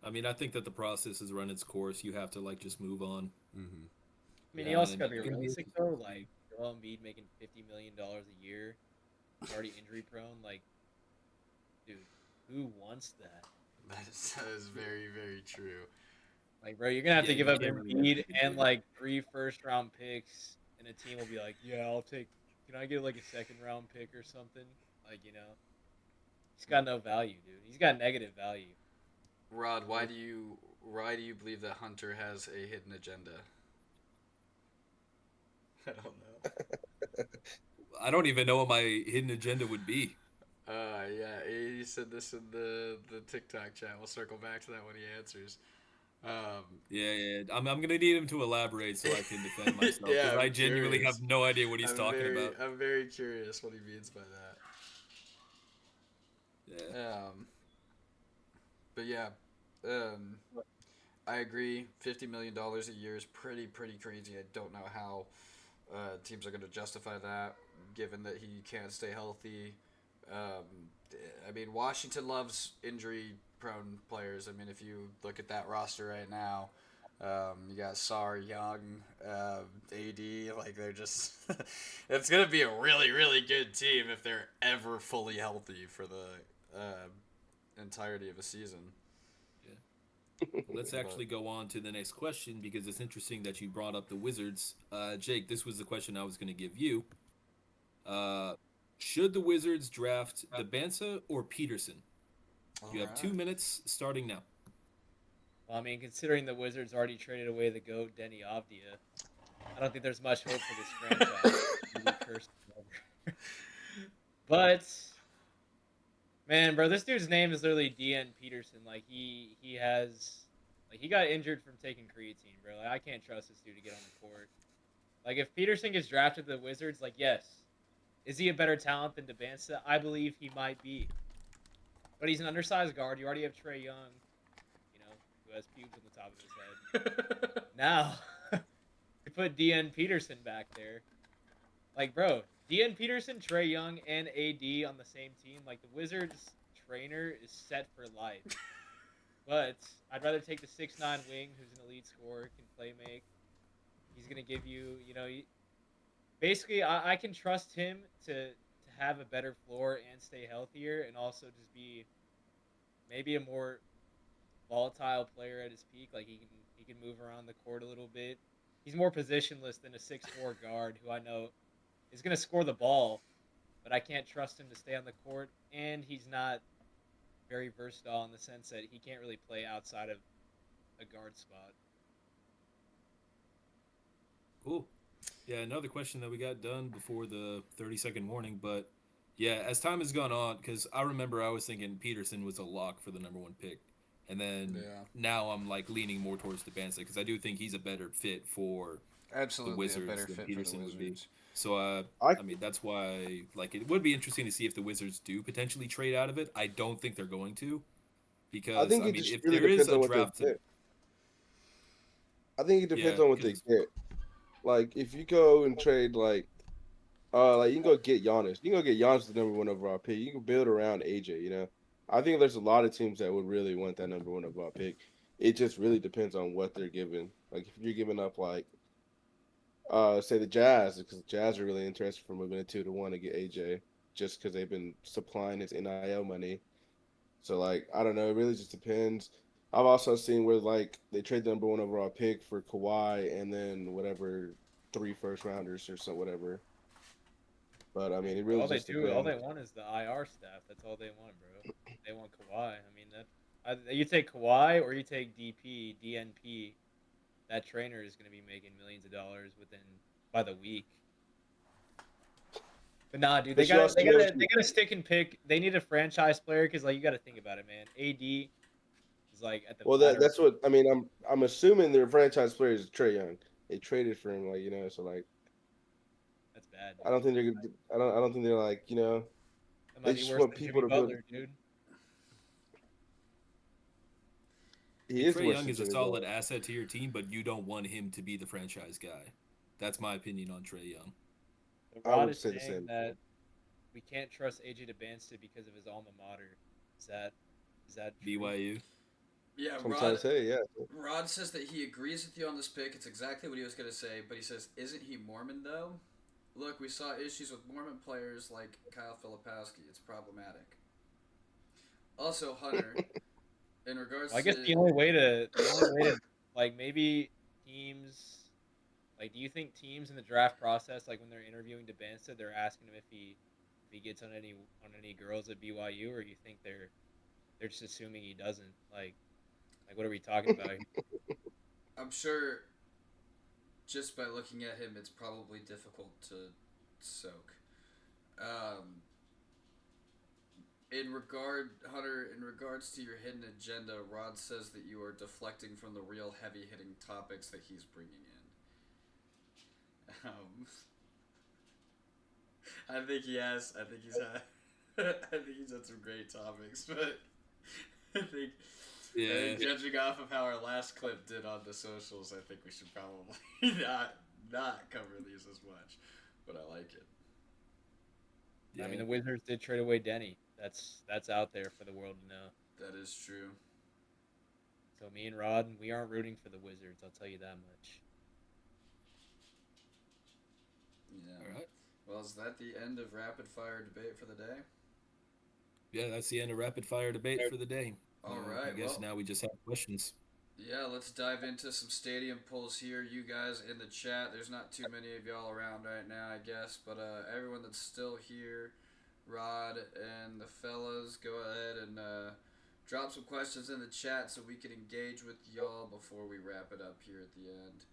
I mean, I think that the process has run its course. You have to like just move on. Mm-hmm. I mean, Yeah. he also And got to be you're- realistic though. Like Joel Embiid making $50 million a year, already injury prone. Like, dude, who wants that? That is very, very true. Like, bro, you're gonna have Yeah, to give you up can't really Embiid have and like 3 first-round picks, and a team will be like, "Yeah, I'll take. Can I get like a second-round pick or something?" Like, he's got no value, dude. He's got negative value. Rod, why do you believe that Hunter has a hidden agenda? I don't know. I don't even know what my hidden agenda would be. Yeah, he said this in the TikTok chat. We'll circle back to that when he answers. Yeah. I'm gonna need him to elaborate so I can defend myself because Yeah, I I'm genuinely curious. have no idea what he's talking about. I'm very curious what he means by that. Yeah. But yeah, I agree. $50 million a year is pretty crazy. I don't know how teams are going to justify that, given that he can't stay healthy. I mean, Washington loves injury-prone players. I mean, if you look at that roster right now, You got Sar, Young, AD. Like they're just, it's gonna be a really really good team if they're ever fully healthy for the entirety of a season. Yeah. Let's But actually go on to the next question because it's interesting that you brought up the Wizards. Jake, this was the question I was going to give you. Uh, should the Wizards draft Debansa or Peterson? all You have right. 2 minutes starting now. Well, I mean, considering the Wizards already traded away the GOAT, Denny Avdia, I don't think there's much hope for this franchise. Really cursed forever. But man, bro, this dude's name is literally DN Peterson. Like he has like he got injured from taking creatine, bro. Like I can't trust this dude to get on the court. Like if Peterson gets drafted to the Wizards, like yes, is he a better talent than Debansa? I believe he might be. But he's an undersized guard. You already have Trey Young, who has pubes on the top of his head. Now, you put DN Peterson back there. Like, bro, DN Peterson, Trey Young, and AD on the same team. Like, the Wizards trainer is set for life. But I'd rather take the 6'9" wing who's an elite scorer, can play make. He's going to give you, basically, I can trust him to have a better floor and stay healthier and also just be maybe a more volatile player at his peak. Like he can move around the court a little bit. He's more positionless than a 6'4" guard who I know is going to score the ball, but I can't trust him to stay on the court. And he's not very versatile in the sense that he can't really play outside of a guard spot. Cool. Yeah, another question that we got done before the 30-second warning. But yeah, as time has gone on, because I remember I was thinking Peterson was a lock for the #1 pick. And then Yeah, now I'm like leaning more towards Debansa because I do think he's a better fit for the absolutely a Wizards better than fit for the Peterson would be. Wizards. So, I I mean, that's why, like, it would be interesting to see if the Wizards do potentially trade out of it. I don't think they're going to, I because, think I it mean, just if really there is depends a on what they draft to, get. I think it yeah, depends on what they because, get. Like if you go and trade like you can go get Giannis. You can go get Giannis the #1 overall pick. You can build around AJ. I think there's a lot of teams that would really want that #1 overall pick. It just really depends on what they're giving. Like if you're giving up like say the Jazz, because the Jazz are really interested for moving a 2-1 to get AJ, just because they've been supplying his NIL money. So like I don't know, it really just depends. I've also seen where like they trade the #1 overall pick for Kawhi and then whatever 3 first rounders or so whatever. But I I mean, mean, it bro, really all they just do, all depends. they want is the IR staff. That's all they want, bro. They want Kawhi. I mean, you take Kawhi or you take DP, DNP. That trainer is going to be making millions of dollars within by the week. But nah, dude, they But you got also they got never to see. they got to stick and pick. They need a franchise player because like you got to think about it, man. AD is like at the Well, latter. that's what I mean. I'm assuming their franchise player is Trey Young. They traded for him, so like That's bad, I dude. don't think they're gonna. I don't think they're like That they might be just worse want than Jimmy people to build. Butler, dude. He yeah, is Trey worse Young than is a Jimmy solid Butler. asset to your team, but you don't want him to be the franchise guy. That's my opinion on Trey Young. So I Rod would is say the saying same that thing. we can't trust AJ DeBansta because of his alma mater. Is that is that true? BYU. Yeah, So I'm trying to say, yeah. Rod says that he agrees with you on this pick. It's exactly what he was gonna say, but he says, "Isn't he Mormon though?" Look, we saw issues with Mormon players like Kyle Filipowski. It's problematic. Also, Hunter, in Well, regards I guess to the only way to like maybe teams like do you think teams in the draft process like when they're interviewing DeBansta they're asking him if he gets on any girls at BYU or you think they're just assuming he doesn't like what are we talking about here? I'm sure just by looking at him, it's probably difficult to soak. Um, in regards to your hidden agenda, Rod says that you are deflecting from the real heavy hitting topics that he's bringing in. I think he has. I think he's had. I think he's had some great topics, but I think, I Yeah, think judging off of how our last clip did on the socials, I think we should probably not cover these as much. But I like it. I mean yeah. the Wizards did trade away Denny. That's out there for the world to know. That is true. So me and Rod, we aren't rooting for the Wizards. I'll tell you that much. Yeah. All right. Well, is that the end of rapid fire debate for the day? Yeah, that's the end of rapid fire debate for the day. All I right. guess Well, now we just have questions. yeah, let's dive into some stadium polls here. You guys in the chat, there's not too many of y'all around right now, I guess, but everyone that's still here, Rod and the fellas, go ahead and drop some questions in the chat so we can engage with y'all before we wrap it up here at the end.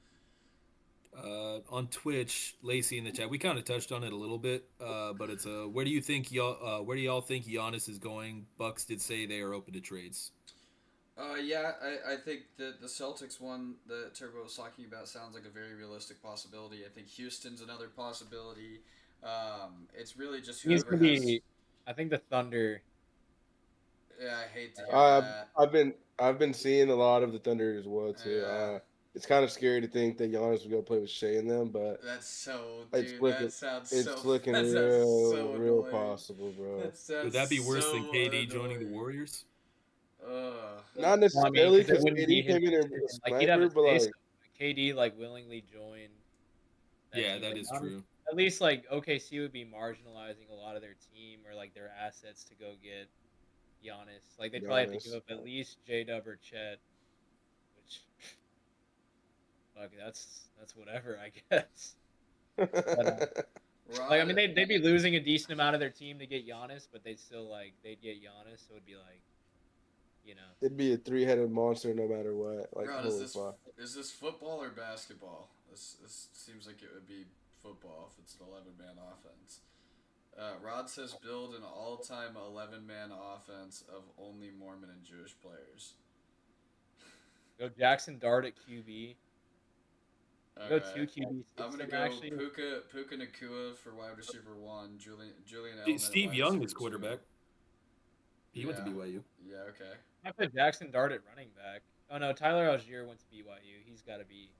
On Twitch, Lacey in the chat, we kind of touched on it a little bit, but it's where do you think where do y'all think Giannis is going? Bucks did say they are open to trades. Yeah, I think that the Celtics one that Turbo was talking about sounds like a very realistic possibility. I think Houston's another possibility. It's really just He's whoever gonna has. be. I think the Thunder. Yeah, I hate to hear Uh, that. I've been seeing a lot of the Thunder as well too. Yeah, It's kind of scary to think that Giannis will go play with Shea in them, but that's so, it's dude. looking That sounds it's so. looking That sounds so real annoying. possible, bro. That Would sounds that be worse than so KD joining the annoying. Warriors? Ugh. Not Well, I mean, necessarily because it because wouldn't be KD his came in as a decision. Like he'd have sniper, a but say so. like, KD like willingly joined that Yeah, team, that but is not, true. at least like OKC would be marginalizing a lot of their team or like their assets to go get Giannis. Like they'd probably have to give Giannis. up at least J Dub or Chet, which fuck, that's whatever I guess. But like I Rod, mean they'd be losing a decent amount of their team to get Giannis, but they'd still like they'd get Giannis, so it'd be like, you know. It'd be a three-headed monster no matter what. Like, Rod, holy fuck. is this football or basketball? This seems like it would be football if it's an 11-man offense. Rod says build an all-time 11-man offense of only Mormon and Jewish players. Go Jackson Dart at QB. All Go right. two QB I'm gonna system go actually. Puka Nakua for wide receiver one, Julian Edelman at Steve wide Young receiver is two. quarterback. He went to Yeah, BYU. yeah, okay. I put Jackson Dart at running back. Oh no, Tyler Algier went to BYU. He's got to be.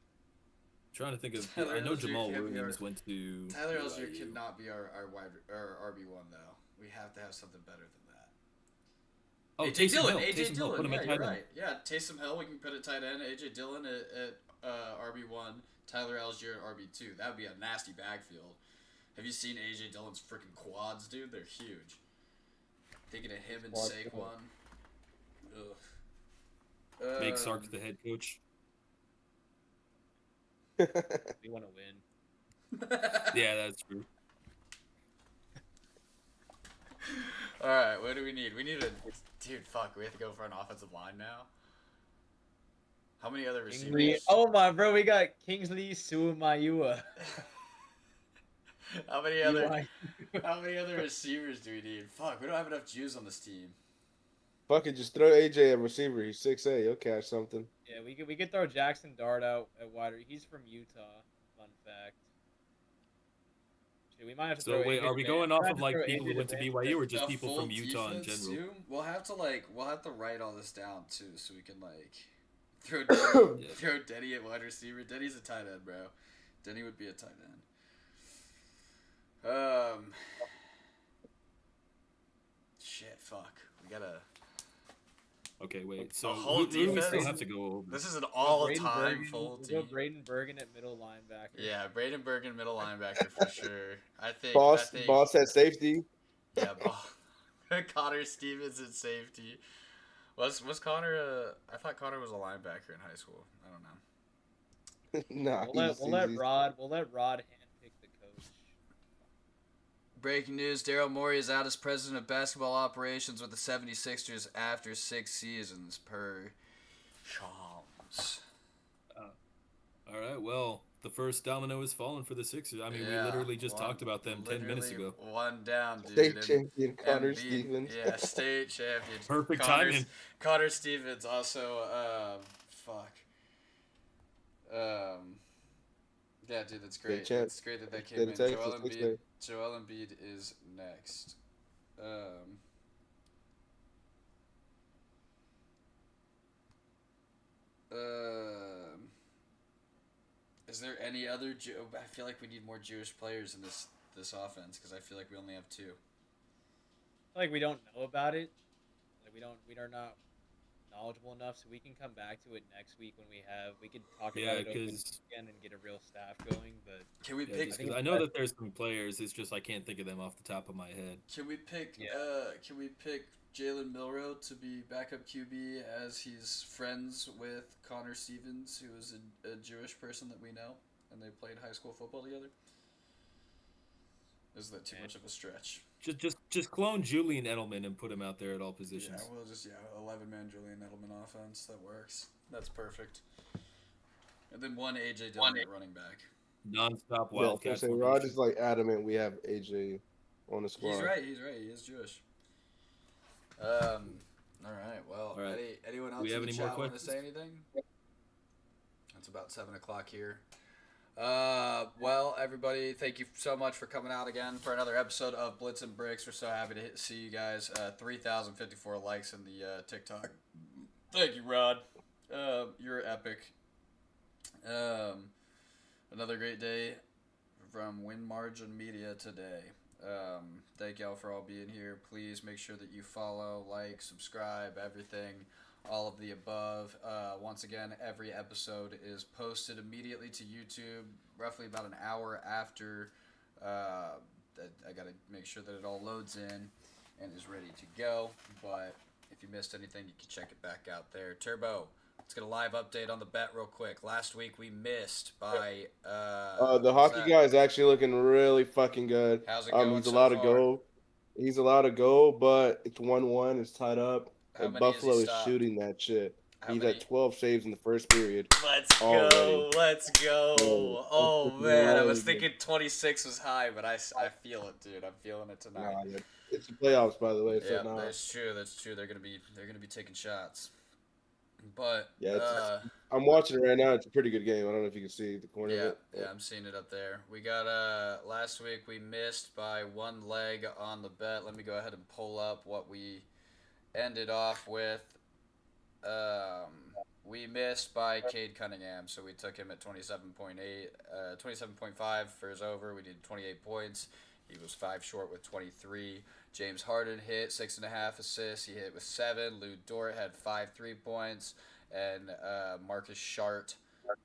Trying to think of. Tyler I know Algier Jamal can't be our. Williams went to Tyler Algier BYU. cannot be our RB1 though. We have to have something better than that. Oh, AJ Taysom Dillon, Hill. AJ Taysom Hill. Dillon, Put him yeah, at you're tight end. right. Yeah, Taysom Hill, we can put at tight end. AJ Dillon at RB1, Tyler Algier at RB2. That would be a nasty backfield. Have you seen AJ Dillon's freaking quads, dude? They're huge. Thinking of him and Quads. Saquon. Ugh. Make Sark the head coach. We want to win. Yeah, that's true. All right, what do we need? We need a dude. Fuck, we have to go for an offensive line now. How many other Kingsley. receivers? Oh my bro, we got Kingsley Sumayua. How many other receivers do we need? Fuck, we don't have enough Jews on this team. Fuck it, just throw AJ at receiver. He's 6'8". He'll catch something. Yeah, we could throw Jackson Dart out at wide. He's from Utah. Fun fact. Shit, we might have to So throw. wait, AJ are we Devan- going might off have of to like throw people AJ who went to Devan BYU or just A people full from Utah in defense, general? too? We'll have to write all this down too, so we can like throw Yeah. throw Denny at wide receiver. Denny's a tight end, bro. Denny would be a tight end. Shit, fuck. We gotta. Okay, wait. So whole who do we still defense? have to go over? This is an Braden all-time Bergen- full we'll team. go Braden Bergen at middle linebacker. Yeah, Braden Bergen, middle linebacker for sure. I think. Boss at safety. Yeah, Connor Stevens at safety. Was Connor? I thought Connor was a linebacker in high school. I don't know. Nah, We'll let Rod handpick the coach. Breaking news: Daryl Morey is out as president of basketball operations with the 76ers after 6 seasons. Per Shams. All right. Well, the first domino is fallen for the Sixers. I mean, we Yeah, literally just one- talked about them 10 minutes literally ago. One down, dude. State champion Connor Embiid- Stevens. Yeah, state champion. Perfect Connor, timing. Connor Stevens also. Fuck. Yeah, dude, that's great. champ. It's great that came State in. of Texas, thanks, man. Joel Embiid is next. Is there any other? I feel like we need more Jewish players in this offense because I feel like we only have two. Like we don't know about it. Like we are not knowledgeable enough so we can come back to it next week when we could talk Yeah, about it over the because weekend and get a real staff going. But Can we yeah, pick? just think because I it's know best- that there's some players, it's just I can't think of them off the top of my head. Can we pick? Yeah. Can we pick Jalen Milroe to be backup QB as he's friends with Connor Stevens, who is a Jewish person that we know, and they played high school football together? Is that too Man. much of a stretch? Just clone Julian Edelman and put him out there at all Yeah, positions. we'll just 11-man Julian Edelman offense. That works. That's perfect. And then one AJ Dillon at running back. Non-stop Yeah, I was wildcat gonna say formation. Rod is like adamant we have AJ on the squad. He's right. He's right. He is Jewish. All right. Well, All right. anyone else we in have the any more chat want to questions? say anything? It's about 7:00 here. Well, everybody, thank you so much for coming out again for another episode of Blitz and Bricks. We're so happy to see you guys. 3,054 likes in the TikTok. Thank you, Rod. You're epic. Another great day from Win Margin Media today. Thank y'all for all being here. Please make sure that you follow, like, subscribe, everything, all of the above. Once again, every episode is posted immediately to YouTube, roughly about an hour after. I got to make sure that it all loads in and is ready to go. But if you missed anything, you can check it back out there. Turbo, let's get a live update on the bet real quick. Last week we missed by The hockey guy is actually looking really fucking good. How's it going He's so allowed to far? go. He's allowed to go, but it's 1-1. It's tied up. How And many has he Buffalo is stopped? shooting that shit. How He's many? at 12 saves in the first period. Let's already. go. Let's go. Yeah, Oh, that's man. I really was good. thinking 26 was high, but I feel it, dude. I'm feeling it tonight. Nah, yeah. It's the playoffs, by the way. So Yeah, nah. that's true. That's true. They're gonna be taking shots. But Yeah, I'm watching it right now. It's a pretty good game. I don't know if you can see the corner of yeah, it. yeah, I'm seeing it up there. We got last week we missed by one leg on the bet. Let me go ahead and pull up what we ended off with. We missed by Cade Cunningham, so we took him at 27.8, 27.5 for his over. We did 28 points. He was 5 short with 23. James Harden hit 6.5 assists. He hit with 7. Lou Dort had 5 3-points, and Marcus Shart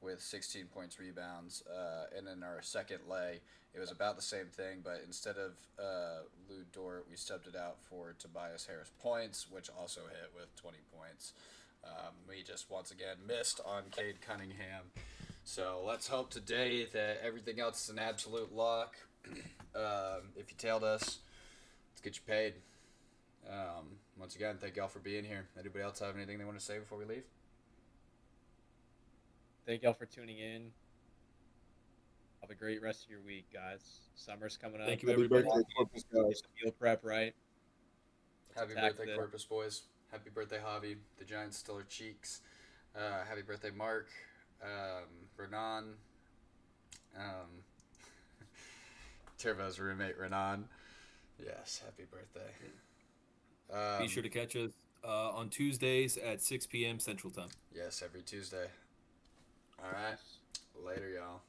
with 16 points, rebounds. And in our second leg, it was about the same thing, but instead of Lou Dort, we stepped it out for Tobias Harris points, which also hit with 20 points. We just once again missed on Cade Cunningham. So let's hope today that everything else is an absolute lock. If you tailed us, let's get you paid. Once again, thank y'all for being here. Anybody else have anything they want to say before we leave? Thank y'all for tuning in. Have a great rest of your week, guys. Summer's coming up. Thank you, Happy everybody. birthday, Corpus, Get guys. the meal prep right. Let's Happy attack birthday, the- Corpus boys. Happy birthday, Javi. The Giants still are cheeks. Happy birthday, Mark. Renan. Turbo's roommate, Renan. Yes, happy birthday. Be sure to catch us on Tuesdays at 6 p.m. Central Time. Yes, every Tuesday. All right. Later, y'all.